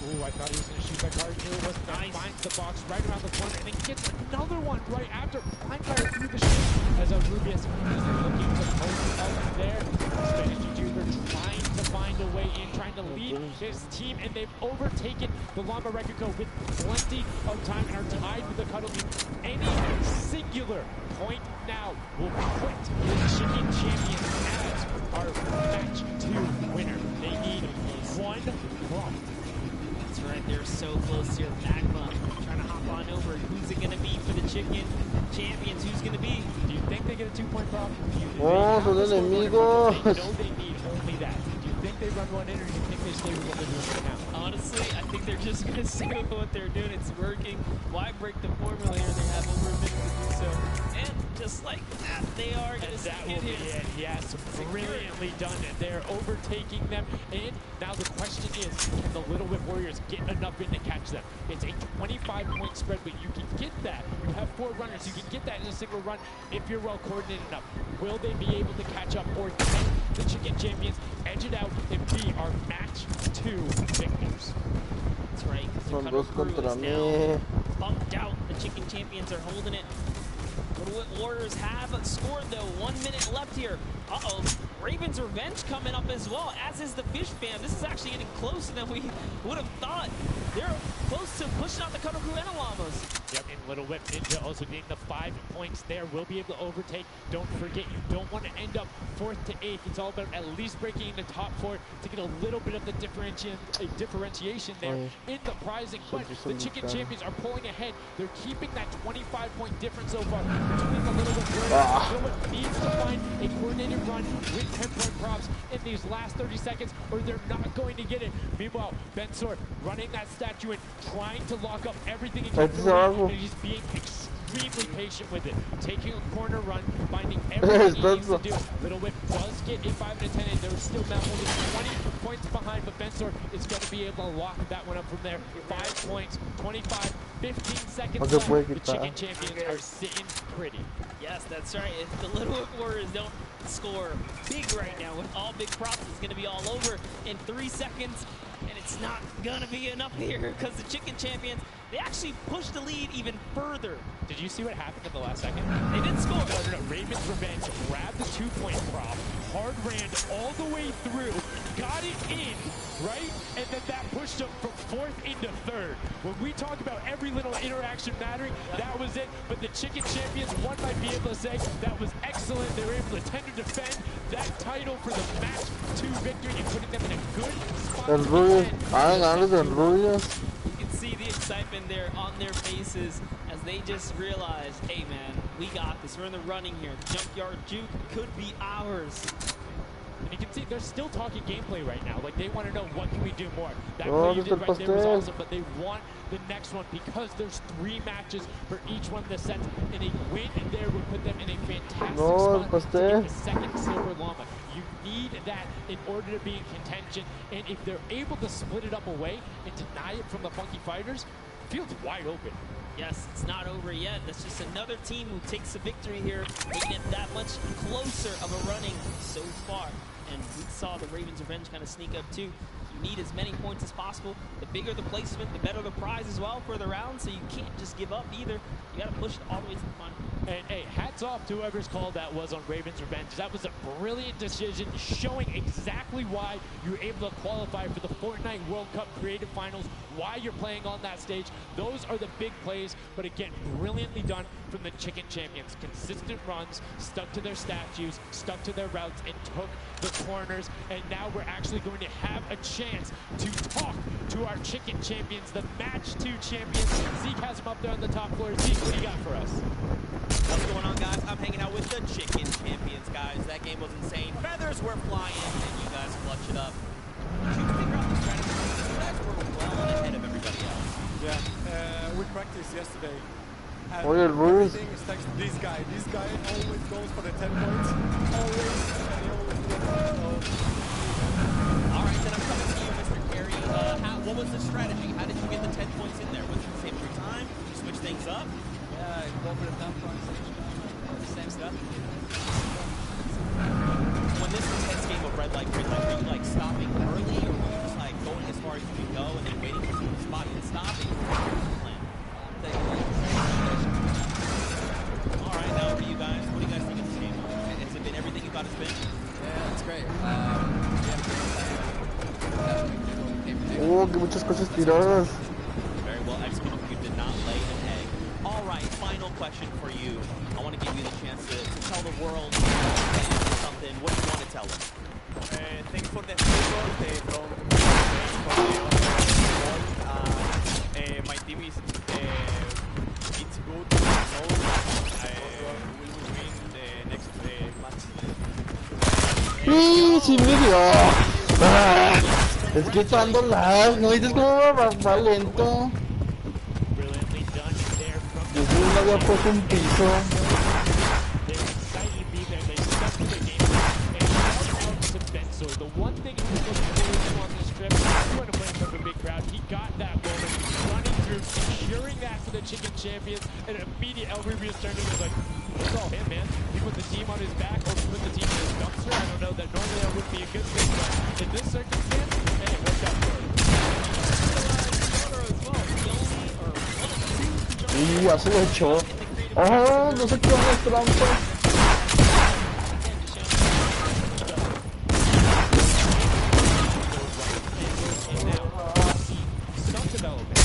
Ooh, I thought he was going to shoot that card. Here it was. Nice. Finds the box right around the corner and then gets another one right after. Blind fire through the shoot as Rubius is looking to post up there. Spanish YouTuber trying to find a way in, trying to lead his team, and they've overtaken the Llama Record Co. with plenty of time and are tied with the Cuddle Team. Any singular point now will put the Chicken Champions as our match 2 winner. They need one prompt. That's right, they're so close here. Magma trying to hop on over. Who's it going to be for the Chicken Champions? Who's going to be? Do you think they get a 2-point prop? Oh, son enemigos. They know they need only that. Do you think they run one in, or do you think they stay with what they're doing right now? Honestly, I think they're just going to stay with what they're doing. It's working. Why break the formula here? They have over a minute to do so. And just like that, they are going to that will be it. Yes, brilliantly done. They're overtaking them. And now the question is, can the Little Whip Warriors get enough in to catch them? It's a 25-point spread, but you can get that. You have 4 runners. You can get that in a single run if you're well coordinated enough. Will they be able to catch up, or can the Chicken Champions edge it out and be our match 2 victors? That's right. The Cuddle Crew is now bumped out. The Chicken Champions are holding it. Little Whip Warriors have scored though. 1 minute left here. Uh-oh. Ravens Revenge coming up as well, as is the Fish Fam. This is actually getting closer than we would have thought. They're close to pushing out the Cutter Crew and Llamas. Yep, and Little Whip Ninja also getting the 5 points there. Will be able to overtake. Don't forget, you don't want to end up 4th to 8th. It's all about at least breaking into top 4 to get a little bit of the differentiation there in the prizing. But the Chicken Champions are pulling ahead. They're keeping that 25-point difference so far between the Little Whip Warriors. Little Whip needs to find a coordinated run with 10-point props in these last 30 seconds, or they're not going to get it. Meanwhile, Bensor running that statue and trying to lock up everything he can do, and he's being extremely patient with it. Taking a corner run, finding everything he needs to do. Little Whip does get a 5 and a 10, and they're still now holding 20 points behind, but Bensor is going to be able to lock that one up from there. 5 points, 25, 15 seconds left. The Chicken Champions are sitting pretty. Yes, that's right. If the Little Whip Warriors don't score big right now with all big props, it's going to be all over in 3 seconds. And it's not going to be enough here because the Chicken Champions, they actually pushed the lead even further. Did you see what happened at the last second? They didn't score. No. Ravens Revenge grabbed the 2-point prop, hard ran all the way through, got it in, right? And then that pushed them from 4th into 3rd. When we talk about every little interaction mattering, that was it. But the Chicken Champions, one might be able to say that was excellent. They were able to tend to defend that title for the match 2 victory and putting them in a good spot. You can see the excitement there on their faces as they just realize, hey man, we got this. We're in the running here. The Junkyard Juke could be ours. And you can see they're still talking gameplay right now. Like, they want to know, what can we do more? That play you did right there was awesome, but they want the next one because there's 3 matches for each one of the sets, and a win there would put them in a fantastic spot to get the 2nd Silver Llama. You need that in order to be in contention, and if they're able to split it up away and deny it from the Funky Fighters, the field's wide open. Yes, it's not over yet. That's just another team who takes the victory here, making it that much closer of a running so far. And we saw the Ravens Revenge kind of sneak up too. You need as many points as possible. The bigger the placement, the better the prize as well for the round, so you can't just give up either. You got to push it all the way to the final. And hey, hats off to whoever's call that was on Ravens Revenge. That was a brilliant decision, showing exactly why you were able to qualify for the Fortnite World Cup Creative Finals, why you're playing on that stage. Those are the big plays, but again, brilliantly done from the Chicken Champions. Consistent runs, stuck to their statues, stuck to their routes, and took the corners. And now we're actually going to have a chance to talk to our Chicken Champions, the Match 2 champions. Zeke has them up there on the top floor. Zeke, what do you got for us? What's going on, guys? I'm hanging out with the Chicken Champions, guys. That game was insane. Feathers were flying, and you guys clutch it up. Did you figure out the strategy? You guys were well ahead of everybody else. Yeah, we practiced yesterday. And everything is thanks to this guy. This guy always goes for the 10 points. Always. And he always does. All right, then I'm coming to you, Mr. Carey. What was the strategy? How did you get the 10 points in there? Was it the same every time? Did you switch things up? Yeah, go for the 10 points each time. The same stuff. When this intense game of red light, green light, were you like stopping early, or were you just like going as far as you could go and then waiting for the spot and stopping? All right, now for you guys, what do you guys think of this game? Has it been everything you thought it's been? Yeah, it's great. Que muchas cosas tiradas. Very well executed. You did not lay an egg. All right, final question for you. I want to give you the chance to tell the world something. What do you want to tell them? Thanks for the support from my team is it's good. So we will win the next match. Sí, me dio. Es que está dando lag, ¿no dices cómo va lento? Brilliantly done there from Yo sí no había puesto un piso. They're excited to be there. They stuck to the game. And shout out to Bensor. The one thing he was looking forward to on this trip, he wanted to play in front of a big crowd. He got that moment, running through, securing that for the Chicken Champions, and an immediate Elry turned and was like, it's all him, man. He put the team on his back, or put the team in his dumpster. I don't know that normally that would be a good thing, but in this circumstance, hey, it worked out for him. Ya se lo echó. Oh, no sé qué van las trampas. Some development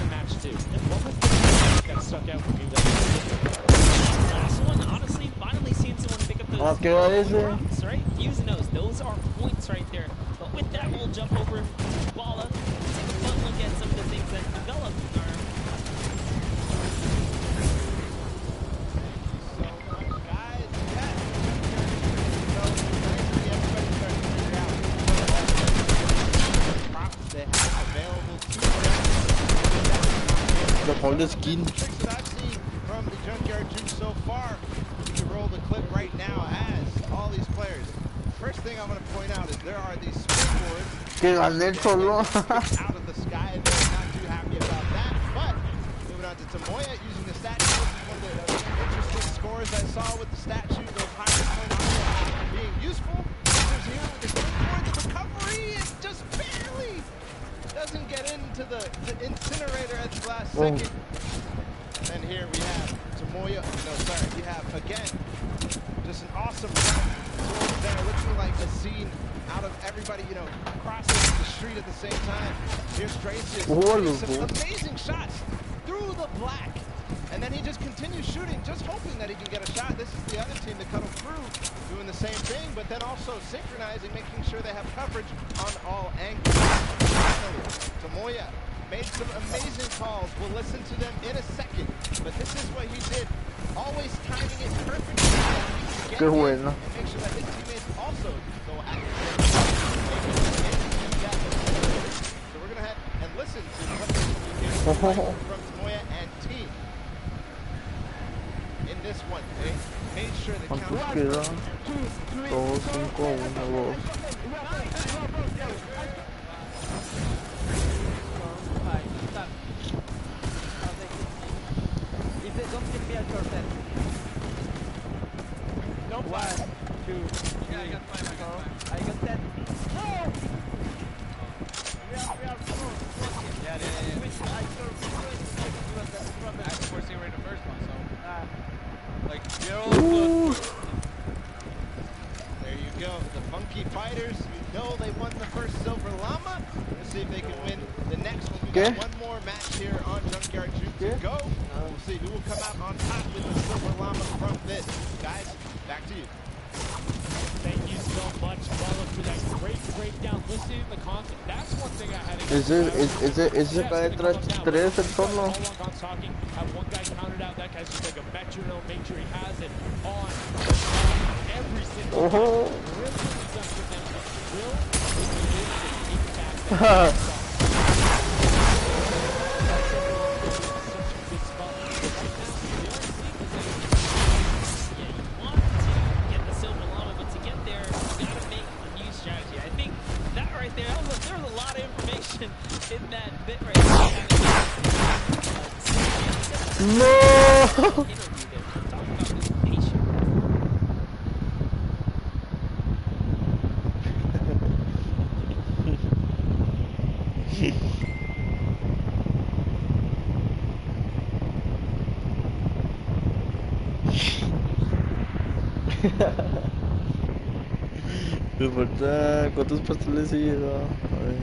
in match 2. What was the thing that stuck out for you? Last one, honestly, finally seeing someone pick up those ¿Qué va ese? points, right? Using those are points right there. But with that whole jump over Bala, take a fun look at some of the things that developed. The whole skin. Tricks that I've seen from the Junkyard Juke so far. You can roll the clip right now as all these players. First thing I want to point out is there are these springboards Que gané solo. out of the sky, and they're not too happy about that. But moving on to Tamoya using the statue. This is one of the interesting scores I saw with the statue. Those higher point options being useful. There's here with the springboard, the recovery is just barely doesn't get into the incinerator at the last second. And here we have Tamoya. No, sorry, we have again just an awesome run towards there, looking like a scene out of everybody, you know, crossing the street at the same time. Here's Dracius, some amazing shots through the black. And then he just continues shooting, just hoping that he can get a shot. This is the other team that cut him through, doing the same thing, but then also synchronizing, making sure they have coverage on all angles. Finally, Tamoya made some amazing calls. We'll listen to them in a second, but this is what he did. Always timing it perfectly to get in and make sure that his teammates also go at it. So we're going to head and listen to what they do from Tamoya and team. In this one, they made sure the count. Don't give me a short set. No, 1, 2, 3, yeah, I got 5. I got 10. No! We are Yeah. I was seeing right the first one, so. Like, they're all close. There you go. The Funky Fighters, you know they won the first Silver Llama. Let's see if they can win the next one. We got one more match here on Junkyard Juke to go. We'll see who will come out on top with the Silver Llama from this. Guys, back to you. Thank you so much, Bala, for that great breakdown. Listening to the content, that's one thing I had. Is it guy tres el solo? Talking, have one guy counted out. That guy's just like a metronome. Make sure he has it on every single time. Really done for them. Will take back. In that bit right there. No! ¿Verdad? ¿Cuántos pasteles he llegado? A ver.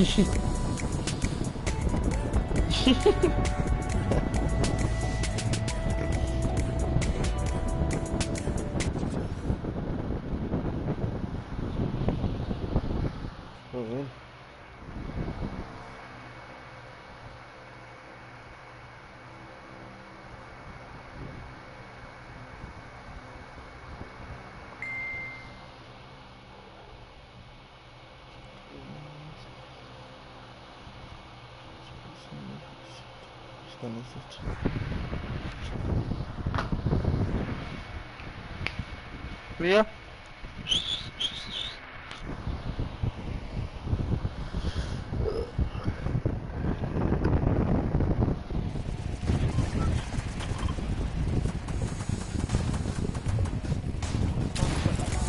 Muy bien. Mira.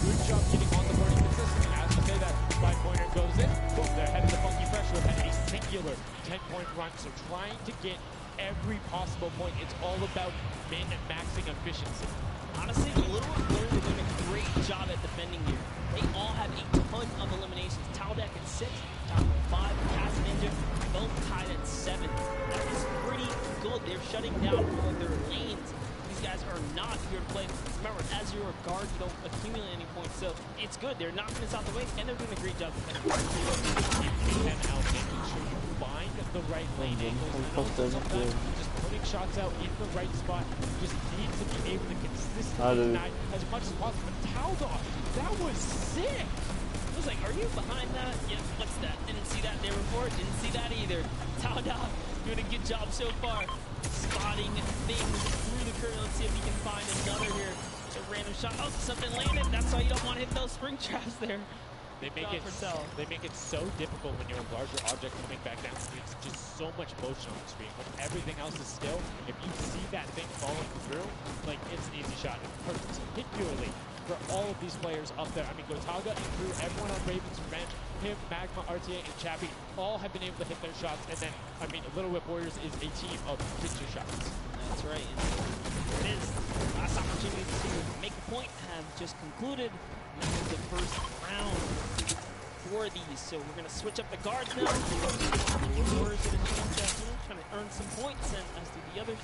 Good job getting on the board consistently. As you say, that 5-pointer goes in. Boom, they're headed to funky fresh with a singular 10-point run. So trying to get every possible point. It's all about min-maxing efficiency. Honestly, the Little Warriors are doing a great job at defending here. They all have a ton of eliminations. Taldeck at 6, Top 5, Cast Ninja, both tied at 7. That is pretty good. They're shutting down all of their lanes. These guys are not here to play. Remember, as you're a guard, you don't accumulate any points, so it's good. They're knocking this out the way, and they're doing a great job defending. And out, making sure you find the right lane angles, and also sometimes just putting shots out in the right spot. You just need to be able to consistently deny as much as possible. But Taldog, that was sick! I was like, are you behind that? Yeah, what's that? Didn't see that there before. Didn't see that either. Taldog doing a good job so far. Spotting things through the curtain. Let's see if we can find another here. It's a random shot. Oh, something landed. That's why you don't want to hit those spring traps there. They make it so difficult when you're a larger object coming back down. It's just so much motion on the screen. When everything else is still, if you see that thing falling through, like, it's an easy shot. And particularly for all of these players up there. I mean, Gotaga and Crew, everyone on Raven's Revenge, him, Magma, RTA, and Chappie, all have been able to hit their shots. And then, I mean, Little Whip Warriors is a team of picture shots. That's right. And it is. Last opportunity to make a point have just concluded. That was the first round for these. So we're going to switch up the guards now. Warriors get a chance at trying to earn some points, and as do the others.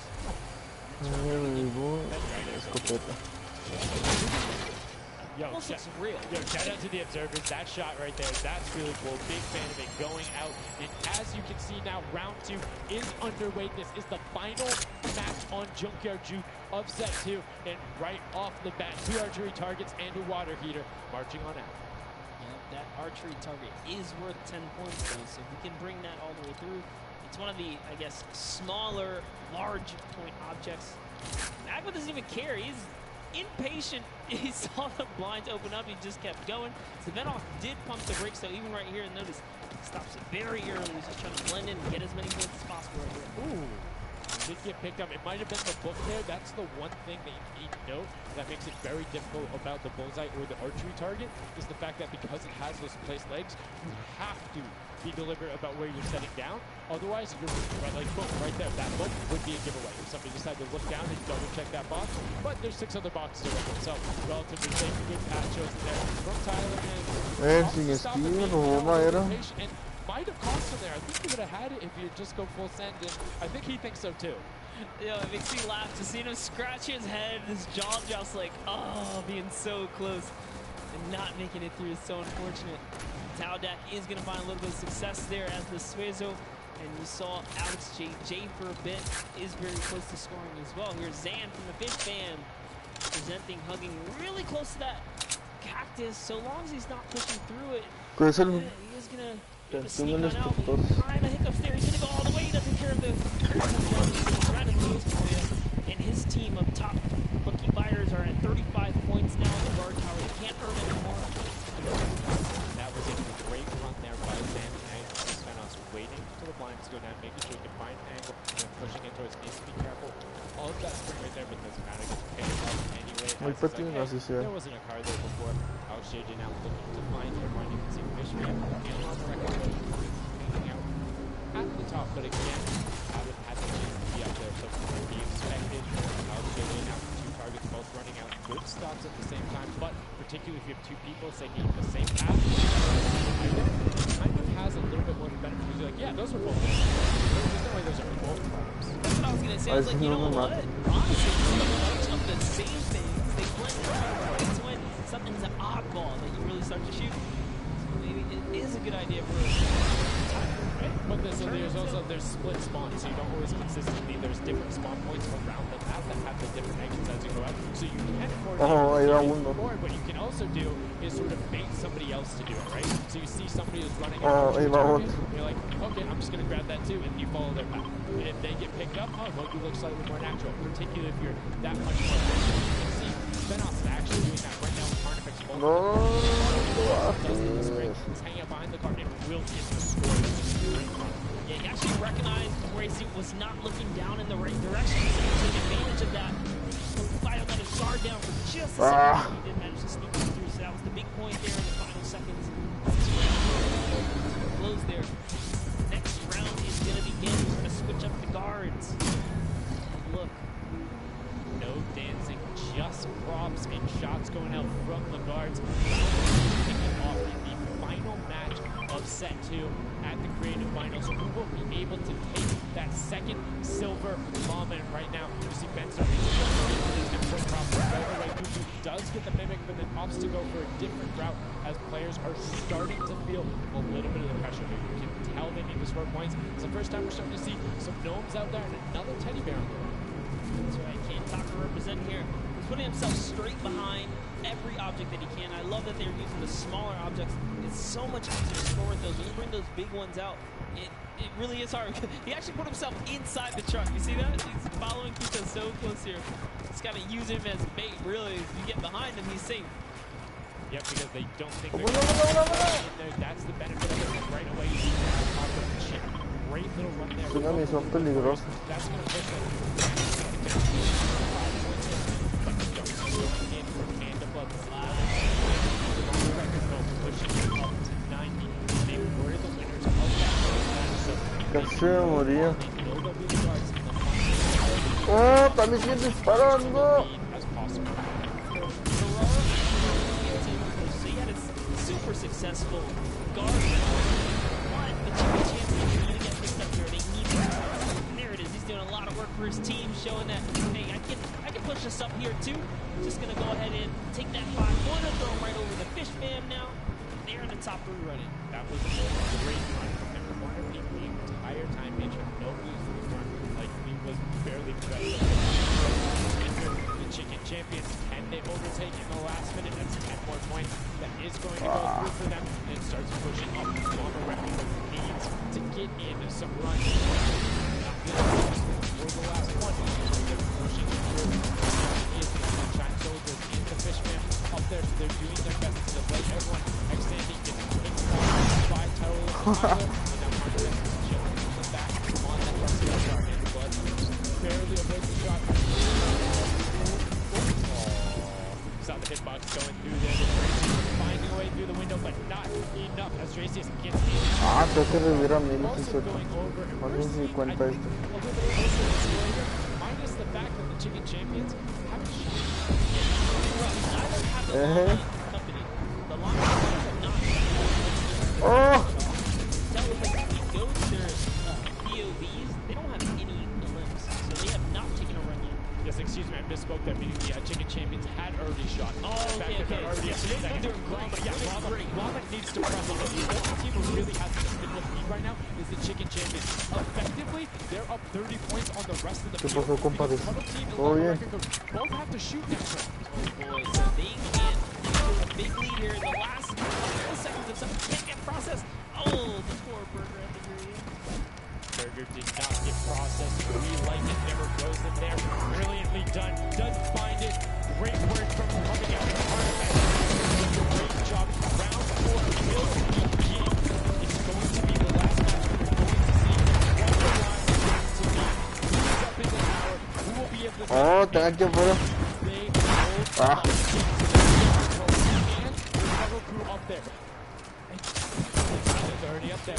Yo, shout out to the observers. That shot right there, that's really cool. Big fan of it going out. And as you can see now, round 2 is underway. This is the final match on Junkyard Juke of set 2. And right off the bat, 2 archery targets and a water heater marching on out. Yeah, that archery target is worth 10 points though, so we can bring that all the way through. It's one of the, I guess, smaller, large point objects. Magma doesn't even care. He's impatient. He saw the blinds open up. He just kept going. Savenoff did pump the brakes, though. Even right here, notice he stops it very early. He's just trying to blend in and get as many points as possible right here. Ooh. Did get picked up. It might have been the book there. That's the one thing that you need to know that makes it very difficult about the bullseye or the archery target, is the fact that because it has those placed legs, you have to be deliberate about where you're setting down. Otherwise, you're right, like boom, right there. That book would be a giveaway if somebody decided to look down and double check that box. But there's 6 other boxes around, so relatively safe. Good pass chosen there from Tyler. And might have cost him there. I think he would have had it if he had just go full send, and I think he thinks so too. Yo, it makes me laugh to see him scratch his head, his jaw just like, oh, being so close and not making it through is so unfortunate. Taldeck is going to find a little bit of success there as the Suezo, and we saw Alex J for a bit is very close to scoring as well. Here's Zan from the Fish Fan presenting, hugging really close to that cactus. So long as he's not pushing through it, he is going to sneak on out. Kind of hiccups there. He's going to go all the way. He doesn't care of the trying to lose and his team of top Lucky Fighters are at 35 points now in the guard tower. They can't earn anymore. That was a great run there by Zan. Svenos waiting for the blinds to go down, making sure he can find an angle, and then pushing into it. Needs to be careful. All of that spring right there, but doesn't matter. Gets picked up anyway. There wasn't a car there before. Alex JJ now looking to find everyone. You can see Fishman and on the record hanging out at the top, but again, haven't had the chance to be up there, so to be expected. Alex JJ now with 2 targets, both running out. Good stops at the same time, but particularly if you have 2 people taking the same path, kind of has a little bit more of a Because you're like, yeah, those are both props. There's no way those are both props. That's what I was gonna say. I was like, you know what? Honestly, so much of the same things they blend together. It's when something's an oddball that you really start to shoot. So maybe it is a good idea for right? But there's split spawns, so you don't always consistently. There's different spawn points around the map that have the different exits as you go out. So you can coordinate more. What you can also do is sort of bait somebody else to do it, right? So you see somebody who's running you're like, okay, I'm just gonna grab that too, and you follow their path. And if they get picked up, well, you look slightly more natural, particularly if you're that much more efficient. You can see Benos is actually doing that right now with Carnifex. He's hanging out behind the cart and will get the score. Yeah, he actually recognized where he was not looking down in the right direction, so he took advantage of that. Final got his guard down for just a second. He did manage to sneak through, so that was the big point there in the final seconds. Close there. Next round is going to begin. We're going to switch up the guards. Look. No dancing, just props and shots going out from the guards. Kicking off in the final match of set 2 at the Creative Finals. Who will be able to take that second silver moment right now? You see Ben starting to go for his network prop. Gugu does get the mimic, but then opts to go for a different route as players are starting to feel a little bit of the pressure here. You can tell they need to score points. It's the first time we're starting to see some gnomes out there and another teddy bear on the way. That's right, can't talk to represent here. He's putting himself straight behind every object that he can. I love that they're using the smaller objects. It's so much easier to score with those. When you bring those big ones out, it really is hard. He actually put himself inside the truck. You see that? He's following Kuka so close here. He's got to use him as bait, really. If you get behind him, he's safe. Yep, because they don't think they're there. That's the benefit of it. Right away, you see that off of the chip. Great little run there. That's going to push them. Moría. Oh, también sigue disparando. Super successful guard, but the champions are going to get picked up here. They need it. There it is. He's doing a lot of work for his team, showing that, hey, I can push this up here too. Just going to go ahead and take that 5-1 and throw him right over the fish fam now. They're in the top 3 running. That was a great run from him. The entire time, made sure no moves to the front. Like, he was barely pressed. The Chicken Champions, can they overtake in the last minute? That's 10 more points. That is going to go through for them. And it starts pushing up. Bomber Replica needs to get in some runs. Not for the last one. They're pushing through. Is the Sunshine Soldiers in the Fishman up there. So they're doing their best to let everyone extending it. By Total. Barely avoids the shot. Saw the hitbox going through there. Finding a way through the window, but not enough as Dracius gets in. Creo que reviera a mí, Also going over. No sé si cuenta esto. Minus the fact that the Chicken Champions have a shot. Neither have the long company. The long have not. Oh! That was like if you go to their POVs, they don't have any limbs, so they have not taken a run yet. Yes, excuse me, I misspoke that, meaning the Chicken Champions had already shot. Oh, okay. They're doing great. Llama needs to press on the lead. The only team who really has a spindle lead right now is the Chicken Champions. Effectively, they're up 30 points on the rest of the field. Because Tunnel Team and Llama Record both have to shoot next round. Oh boy, so they can do a big lead here in the last couple seconds of something can't get processed. Oh, the poor Burger at the very end. Burger did not get processed. We like it, never throws them there. Brilliantly done. Does find it. Great work from coming out of the Artifact. Great job. Round 4 will begin. It's going to be the last match. We're going to see what the line is to be. Who's up in the tower? Who will be able to... Oh, tengo que fuera. They hold and the cover crew up there. Already up there.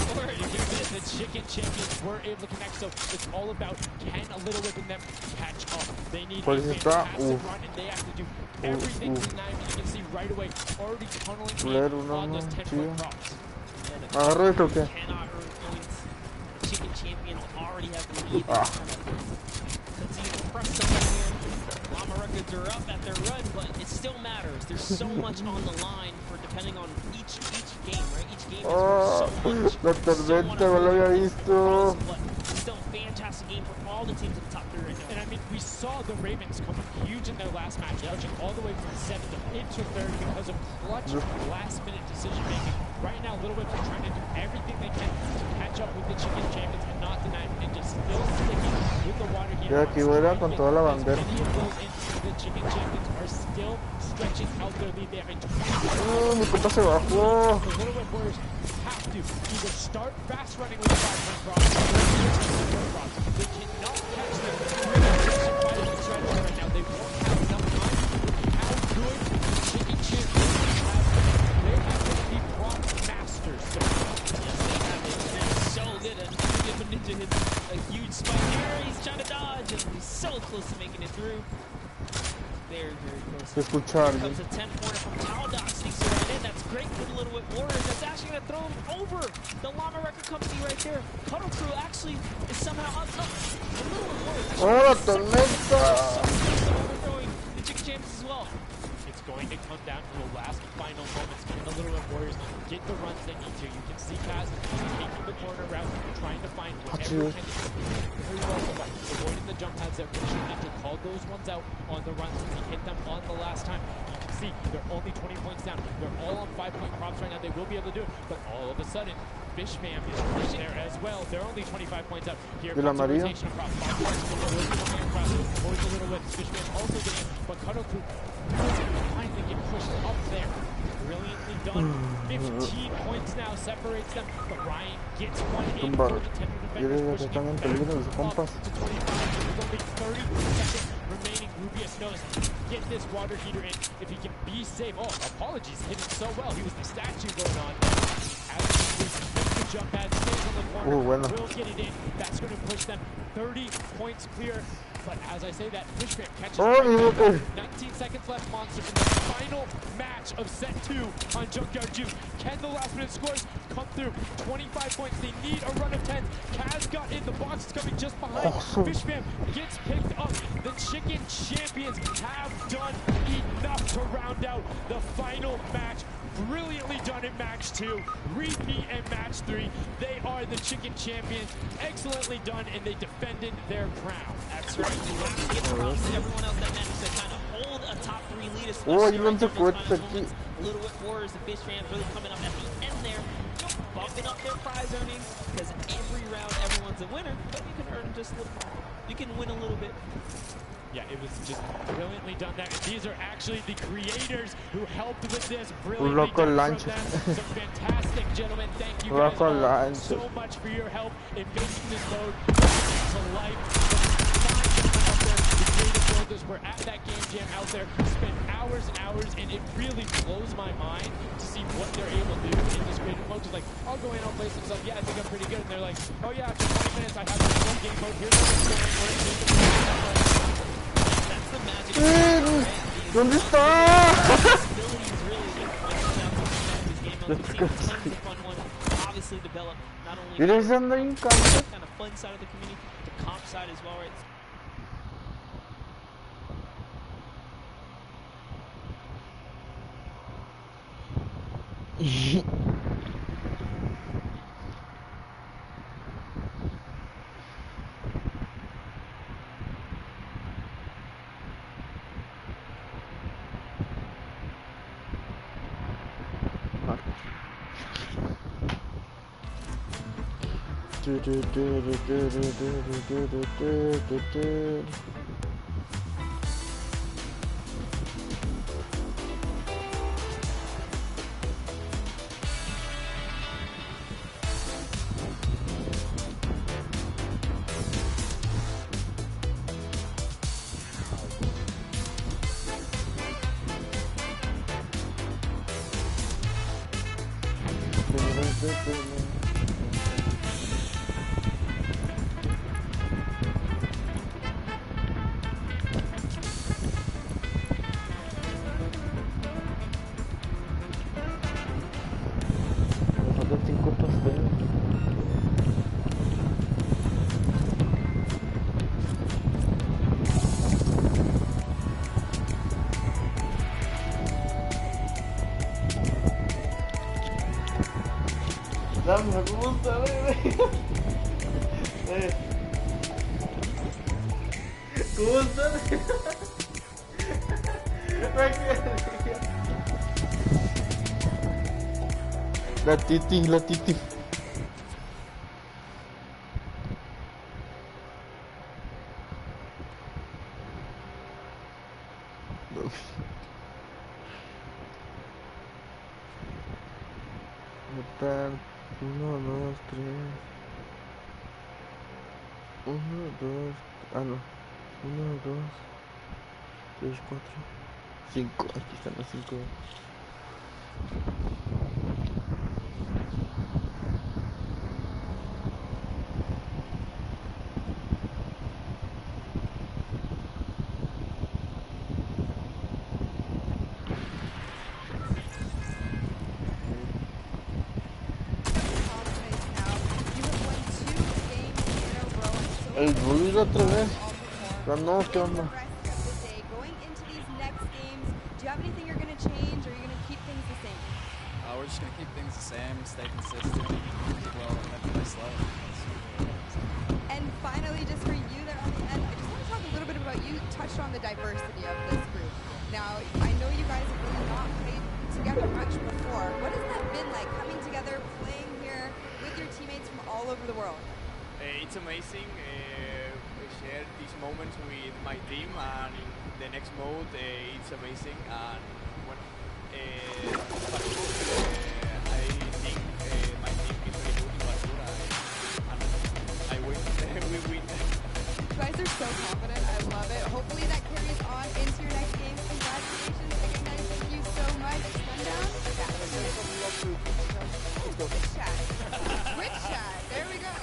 The Chicken Champions were able to connect, so it's all about can a little whip in them catch up. They need a fantastic run, and they have to do everything tonight. You can see right away already tunneling in on those 10-point props. ¿Agarro esto o qué? Cannot earn points. champions already have the lead. Continue to press someone here. Llama Records are up at their run, but it still matters. There's so much on the line for depending on each game, right? Each game is worth so much. La tormenta, no lo había visto. But still a fantastic game for all the teams in the top three right now. And I mean, we saw the Ravens come up huge in their last match, edging all the way from 7th into 3rd because of clutch last-minute decision-making. Right now, Little Whips are trying to do everything they can to catch up with the Chicken Champions and not deny them, and just still sticking with the water heater. Y aquí vuela con toda la bandera. The Chicken Champions are still stretching out their lead. They have a 20. Mi compa se bajó. The Little Whip Warriors have to either start fast running with the 5-point props or they cannot catch them. Fighting the strategy right now. They won't have enough time. How good the Chicken Champions have. They have been the prop masters. So yes, they have it. They're so good at it. Ninja hits a huge spike here. He's trying to dodge, and he's so close to making it through. Very, very close. Here comes a 10-pointer from Taldock. Sneaks it right in. That's great for the Little Whip Warriors. That's actually going to throw him over the Llama Record Company right there. Cuddle Crew actually is somehow up. No, the Little Whip Warriors. ¡Oh, tormenta! Overthrowing the Chicken Champions as well. it's going to come down to the last final moments. Can the Little Whip Warriors get the runs they need to? You can see Kaz taking the corner route, trying to find whatever he can. Very well avoiding the jump pads that Richard Ninja called those ones out on the runs. He hit them on the last time. You can see they're only 20 points down. They're all on 5-point props right now. They will be able to do it, but all of a sudden, Fish Fam is right there as well. They're only 25 points up. Here comes the rotation across 5 points. Coming across towards the Little Whips. Fish Fam also getting it, but Cuddle Crew doesn't finally get pushed up there. Brilliantly done. 15 points now separates them, but Ryan gets one in for the tender defenders, pushing it back up to 25. With only 30 seconds remaining, Rubius knows get this water heater in if he can be safe. Oh, apologies, hitting so well. He was the statue going on. As he the jump pad, stays on the corner, will get it in. That's going to push them 30 points clear. But as I say that, Fish Fam catches 19 seconds left, Monster, in the final match of set 2 on Junkyard Juke. Can the last minute scores come through? 25 points, they need a run of 10. Kaz got in, the box is coming just behind. Fish Fam gets picked up. The Chicken Champions have done enough to round out the final match. Brilliantly done in match 2, repeat in match 3. They are the Chicken Champions. Excellently done, and they defended their crown. That's right. You have to give props to everyone else that managed to kind of hold a top 3 lead, especially Little Whip Warriors, the Fish Fans really coming up at the end there, bumping up their prize earnings, because every round everyone's a winner, but you can earn just a little more. You can win a little bit. Yeah, it was just brilliantly done there. These are actually the creators who helped with this. Brilliantly done from them. Some fantastic gentlemen. Thank you guys all so much for your help in making this mode to life. The creative builders were at that game jam out there, spent hours and hours, and it really blows my mind to see what they're able to do in this creative mode. Just like, I'll go in, I'll play some stuff. Yeah, I think I'm pretty good. And they're like, oh yeah, after 20 minutes, I have this one game mode. Here's what's going on. ¿Dónde está? ¿Eres anda en campo? Kind of fun side of the community, the comp side as well, right? me gusta, gusta. La titi. Están 1, 2, 3. 1, 2. Ah, no. 1, 2, 3, 4, 5. Aquí están los 5. El Ruiz otra vez. No, ¿qué onda? Going into these next games, do you have anything you're going to change, or are you going to keep things the same? We're just going to keep things the same, stay consistent, well, and play slow. And finally, just for you there on the end, I just want to talk a little bit about, you touched on the diversity of this group. Now, I know you guys have really not played together much before. What has that been like, coming together, playing here with your teammates from all over the world? It's amazing. We share these moments with my team, and in the next mode, it's amazing. And when, I think my team is very good in Basura, and I win. We win. You guys are so confident. I love it. Hopefully that carries on into your next game. Congratulations again, guys. Thank you so much. Sundown. Twitch chat. Twitch chat. There we go.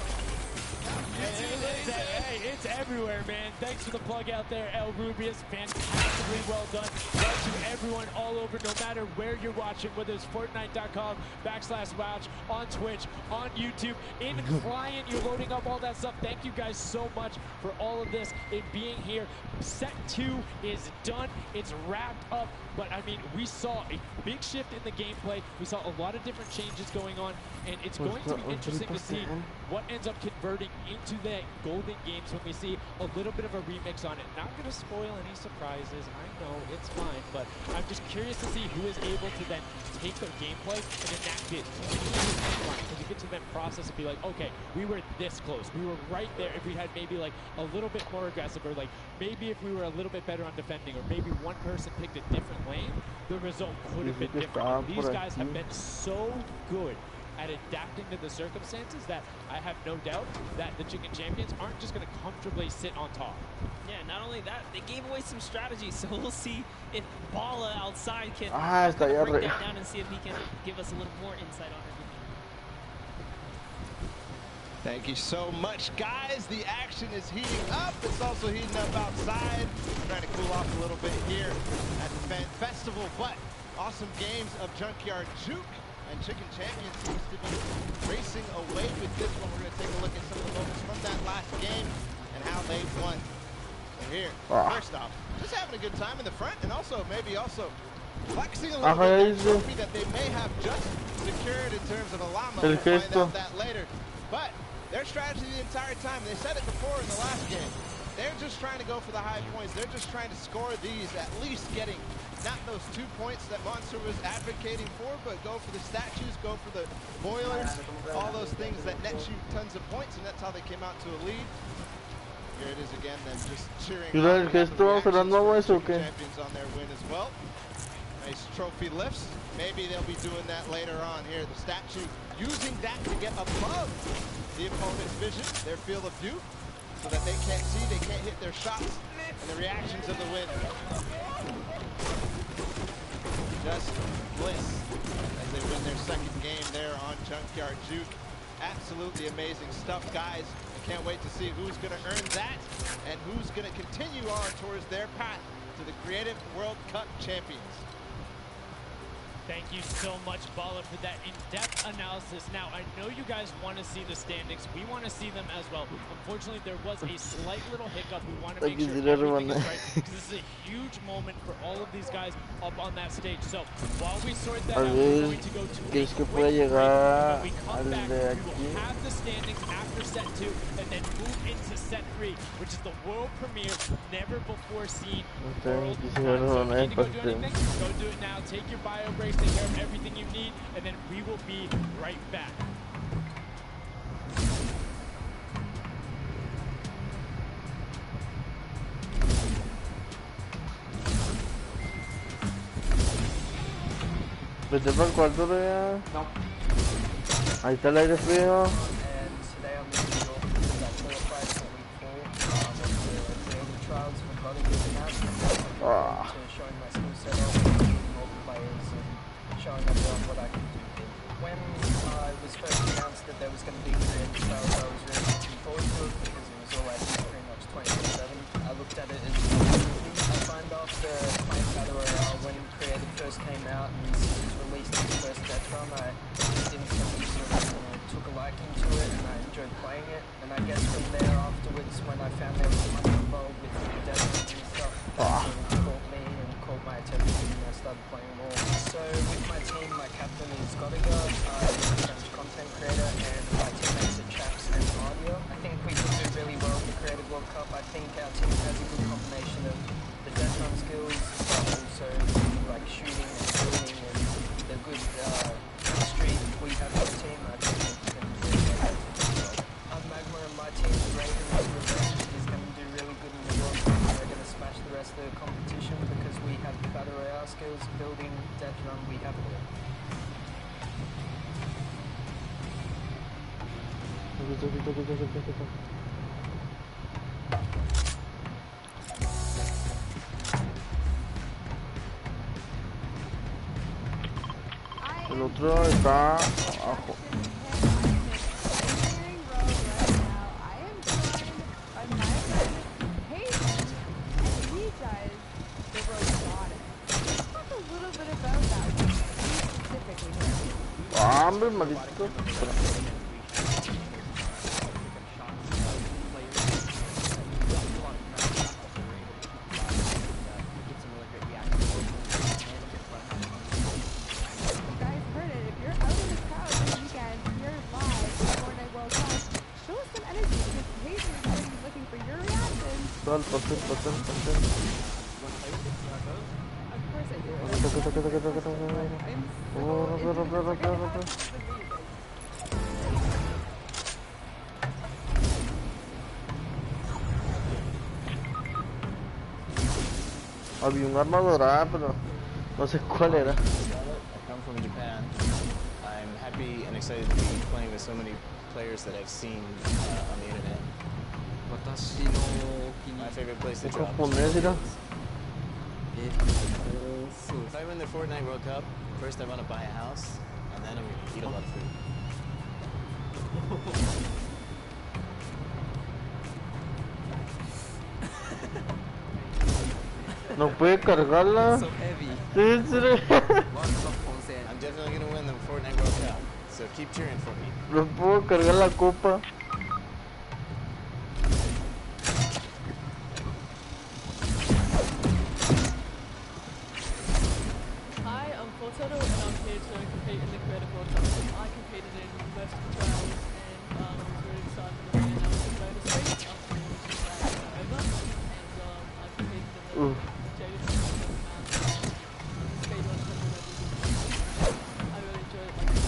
Hey, it's everywhere, man. Thanks for the plug out there, El Rubius. Fantastically well done. Love to everyone all over, no matter where you're watching, whether it's Fortnite.com/watch, on Twitch, on YouTube, in client, you're loading up all that stuff. Thank you guys so much for all of this, it being here. Set 2 is done. It's wrapped up. But, I mean, we saw a big shift in the gameplay. We saw a lot of different changes going on. And it's going to be interesting to see what ends up converting into the Golden Games when we see a little bit of a remix on it. Not going to spoil any surprises. I know, it's fine. But I'm just curious to see who is able to then take their gameplay and enact it. Because you get to then process and be like, okay, we were this close. We were right there. If we had maybe like a little bit more aggressive, or like maybe if we were a little bit better on defending, or maybe one person picked a different lane, the result could have been different. These guys have been so good at adapting to the circumstances that I have no doubt that the Chicken Champions aren't just going to comfortably sit on top. Yeah, not only that, they gave away some strategies, so we'll see if Bala outside can break that down and see if he can give us a little more insight on everything. Thank you so much, guys. The action is heating up. It's also heating up outside. Trying to cool off a little bit here at the Fan Festival, but awesome games of Junkyard Juke. And Chicken Champion seems to be racing away with this one. We're going to take a look at some of the moments from that last game and how they won. So here, first off, just having a good time in the front, and also maybe flexing a little bit that trophy that they may have just secured in terms of a llama. We'll find out that later. But their strategy the entire time, they said it before in the last game, they're just trying to go for the high points. They're just trying to score these, at least getting not those 2 points that Monster was advocating for, but go for the statues, go for the boilers, all those things that net you tons of points, and that's how they came out to a lead. Here it is again, then just cheering on the champions on their win as well. Nice trophy lifts. Maybe they'll be doing that later on here. The statue using that to get above the opponent's vision, their field of view, so that they can't see, they can't hit their shots, and the reactions of the win. Just bliss as they win their second game there on Junkyard Juke. Absolutely amazing stuff, guys. I can't wait to see who's going to earn that and who's going to continue on towards their path to the Creative World Cup champions. Thank you so much, Baller, for that in-depth analysis. Now, I know you guys want to see the standings. We want to see them as well. Unfortunately, there was a slight little hiccup. We want to make sure everything is right, because this is a huge moment for all of these guys up on that stage. So, while we sort that out, we're going to go to a quick break. When we come back, we will have the standings after set 2, and then move into set 3, which is the world premiere, never before seen world. So, if you need to go do anything, go do it now. Take your bio breaks, take care of everything you need, and then we will be right back. Vete para el cuarto ya. No. Ahí está el aire frío. And today I'm in New York because I qualified for week 4 the creative trials for bodybuilding now. So showing my skill set off, multiple players, and showing everyone what I can do. When I was first announced that there was going to be creative trials, I was really looking forward to it because it was all I did pretty much 24/7. I looked at it as I signed off the playing Battle Royale when creative first came out and was released in the first death run. I instantly sort of took a liking to it and I enjoyed playing it. And I guess from there afterwards, when I found there was money involved with the death runs and stuff, that sort of caught me and caught my attention and I started playing more. So with my team, my captain is Segundo, I'm a French content creator, and my teammates are Chaps and Audio. I think we can do really well in the Creative World Cup. I think our team has a good combination of the death run skills, but also like shooting and building and the good chemistry we have in the team. I think we can do that. Magma and my team, Raven and Revenge, is going to do really good in the World Cup. We're going to smash the rest of the competition because we have Battle Royale skills, building, death run, we have it all. El otro está abajo. Ah, hombre, maldito. Había un arma dorada, pero no sé cuál era. I come from Japan. I'm happy and excited to be playing with so many players that I've seen on the internet. My favorite place to drop. If I win the Fortnite World Cup, first I want to buy a house, and then I'm going to eat a lot of food. No puede cargarla. So heavy. Sí, sí. I'm definitely going to win the Fortnite World Cup, so keep cheering for me. No puedo cargar la copa. Hi, I'm Fortnite and I'm here to compete in the Creative World Cup. I competed in most of the trials and I was really excited to be announced in bonus week after the trials were over. And I competed in the Jaded speed run tournament. I really enjoyed like the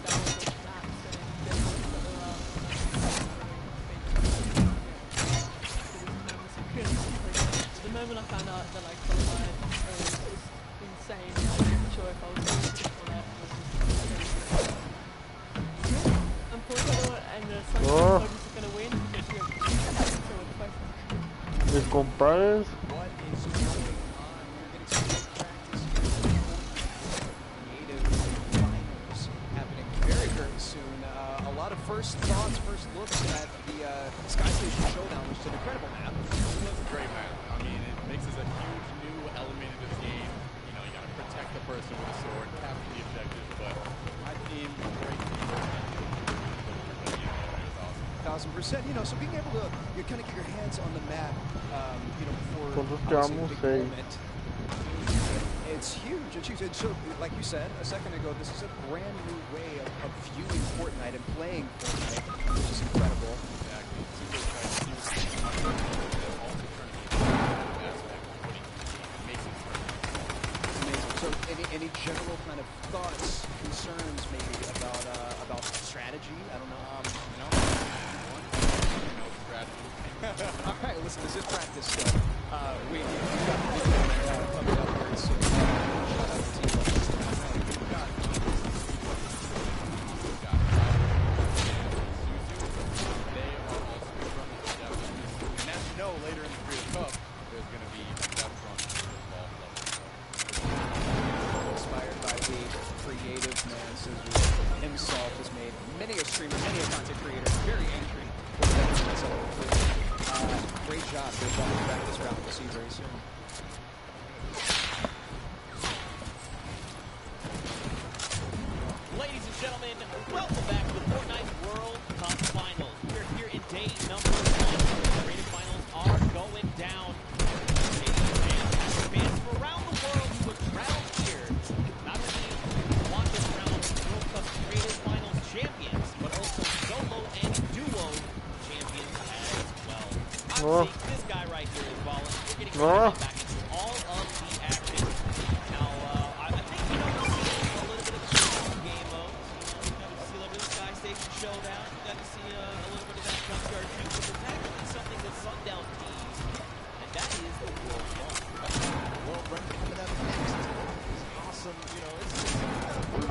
styles of maps and definitely that there are the moment I found out that I qualified, it was just insane. I wasn't sure if I was going to for that. I'm Fortnite and the Sunshine Code is going to win because we have so it's both. Mis compadres. What is going on? We're getting some great practice creative finals happening very, very soon. A lot of first thoughts, first looks at the Sky Station Showdown, which is an incredible map. It's a great map. I mean, it makes us a huge new element in this game. You know, you gotta protect the person with a sword, capture 1000%. You know, so being able to kind of get your hands on the map, you know, before Nosotros obviously quedamos the big 6. moment, it's huge. It's huge. And so, like you said a second ago, this is a brand new way of viewing Fortnite and playing Fortnite, which is incredible. So, any general kind of thoughts, concerns, maybe about strategy? I don't know. No strategy. All right, listen, this is practice still. We've got the video coming up very soon. Shout out to Team Bucks. And as you know, later in the Korea Cup, there's going to be a death run involved. Inspired by the creative man, Scissors himself has made many a streamer, many a content creator very angry. Great job. We'll be back this round. We'll see you very soon. Ladies and gentlemen, welcome back to the Fortnite World Cup Finals. We're here in day number 1. The creative finals are going down. Fans from around the world who have traveled here, not only won this round World Cup Creative Finals champions, but also solo and duo champions as well. Obviously, this guy right here is balling. We're getting back into all of the action. Now, I think we know this is a little bit of a game mode. You got to see a little bit of the Sky Station showdown. You got to see a little bit of that junkyard juice. But there's actually something that Sundown teams, and that is the World Run. World Run coming up next is awesome. You know, it's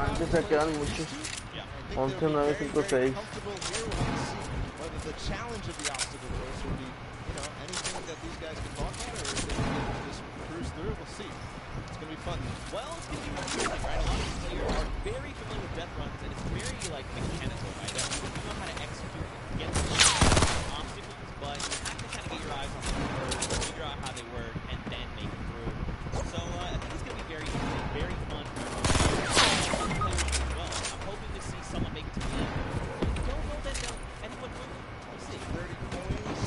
Antes se quedan muchos. 11-9-5-6. comfortable here. We'll have to see whether the challenge of the obstacle course will be, you know, anything that these guys can balk at, or if they can just cruise through. We'll see. It's going to be fun. Well, it's going to be interesting, right? A lot of these players are very familiar with death runs, and it's very, like, mechanical, right? You know how to execute, get the obstacles, but you have to kind of get your eyes on the curve, figure out how they work, and then make it through. So, I think it's going to be very interesting, very fun. Well, I'm hoping to see someone make it to the end. I don't know that anyone will. We'll see. 30 coins,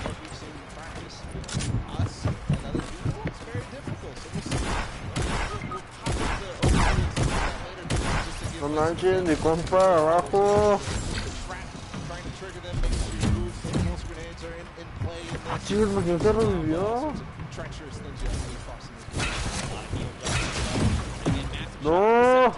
what we've seen in practice, us and other people, it's very difficult. So we'll see. We'll pop into overviews later just to give No manches, mi compa abajo. trying to trigger them, making sure you move. Pulse grenades are in play. Ah, chicos, ¿por qué se revivió? Treacherous things you have to be crossing. No.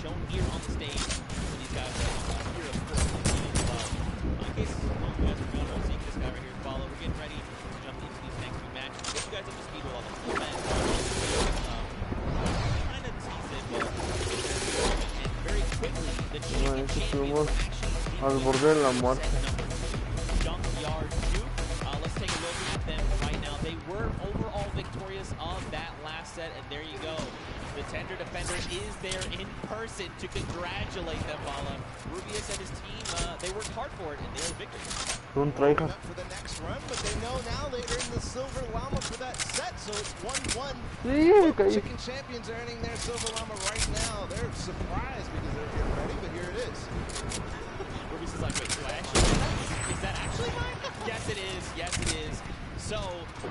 Shown here on the stage. So these guys are here, of course, as well. In case you guys are going to see this guy right here, follow. We're getting ready to jump into these next few matches. Get you guys up to speed with all the format. Kind of tease it, but and very quickly the champions al borde de la muerte. Junkyard Duke. Let's take a look at them right now. They were overall victorious of that last set, and there you go. The Tender Defender is there in person to congratulate them, Vala. Rubius and his team, they worked hard for it, and they are victorious. Un tryhard. For the next run, but they know now later in the Silver Llama for that set, so it's 1-1. Chicken Champions are earning their Silver Llama right now. They're surprised because they're getting ready, but here it is. Rubius is like, wait, do I actually? Is that actually mine? Yes, it is. Yes, it is. So,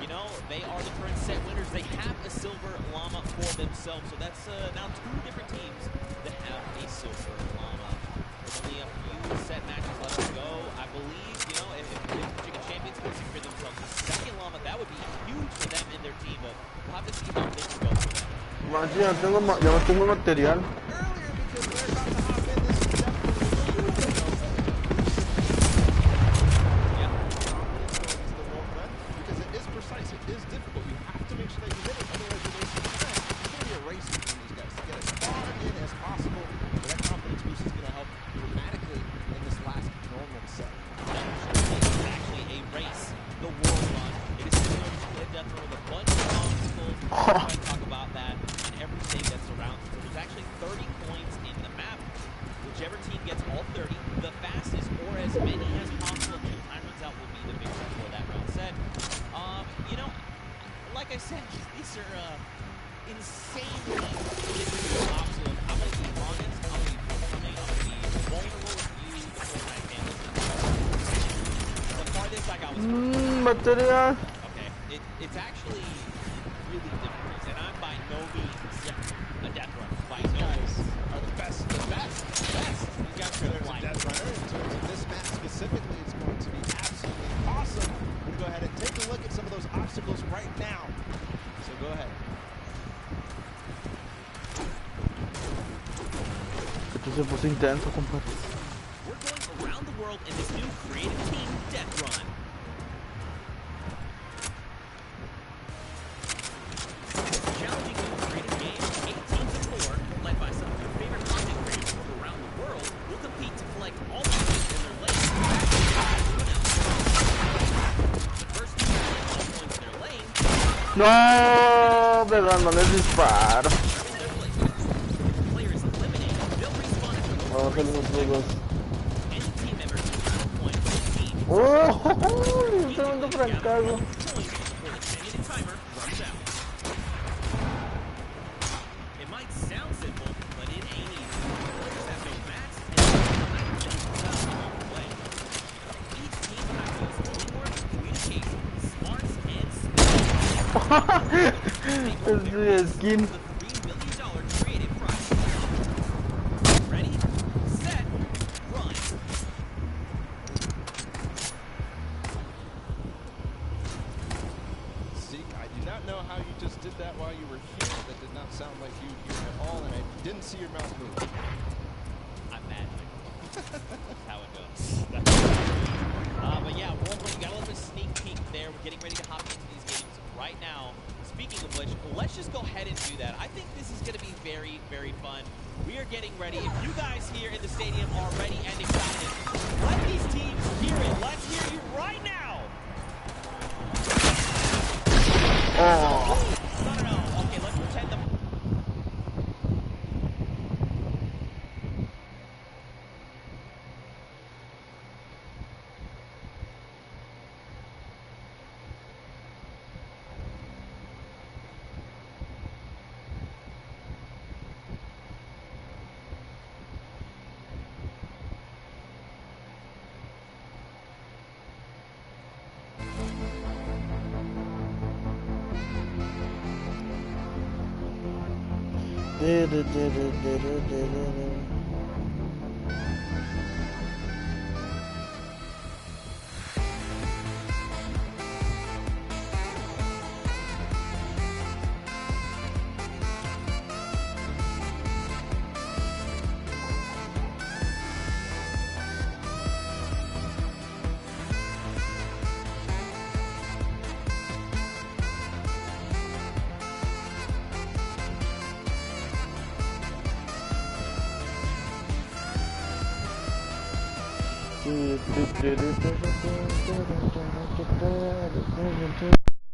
you know, they are the current set winners. They have a Silver Llama for themselves. So that's now 2 different teams that have a Silver Llama. There's only a few set matches left to go. I believe, you know, if the Chicken Champions can secure themselves a second Llama, that would be huge for them and their team. But we'll have to see how they can go for them. Manches, ya no tengo material. Earlier, because they're about to hop in, this is definitely precise. It is difficult. You have to make sure that you hit it, otherwise you're wasting time. It's going to be a race between these guys to get as far in as possible. But that confidence boost is going to help dramatically in this last normal set. It's actually a race, the World Run. It is similar to a death run with a bunch of obstacles. We're going to talk about that in every stage that surrounds it. So there's actually 30 points in the map. Whichever team gets all 30, the fastest or as many as possible until time runs out will be the victor for that round set. You know, like I said, these are insanely difficult obstacles. How many looks like I was material. Okay, it's actually really difficult, and I'm by no means a death runner. By no means. Are the best. These guys are a death runner. In terms of this match specifically, it's going to be absolutely awesome. We're going to go ahead and take a look at some of those obstacles right now. So go ahead. Esto se puso intenso, compadre. We're going around the world in this new creative team death run. Challenging new creative game, 8 teams of 4, led by some of your favorite content creators from around the world, will compete to collect all the points in their lane. The first team to collect all points in their lane. No, pegando el disparo. Vamos a hacer los juegos. ¡Oh! Un segundo fracaso. It might sound simple, but it ain't easy. Players have no max and each team has to use teamwork, communication, smarts, and speed. Es skin.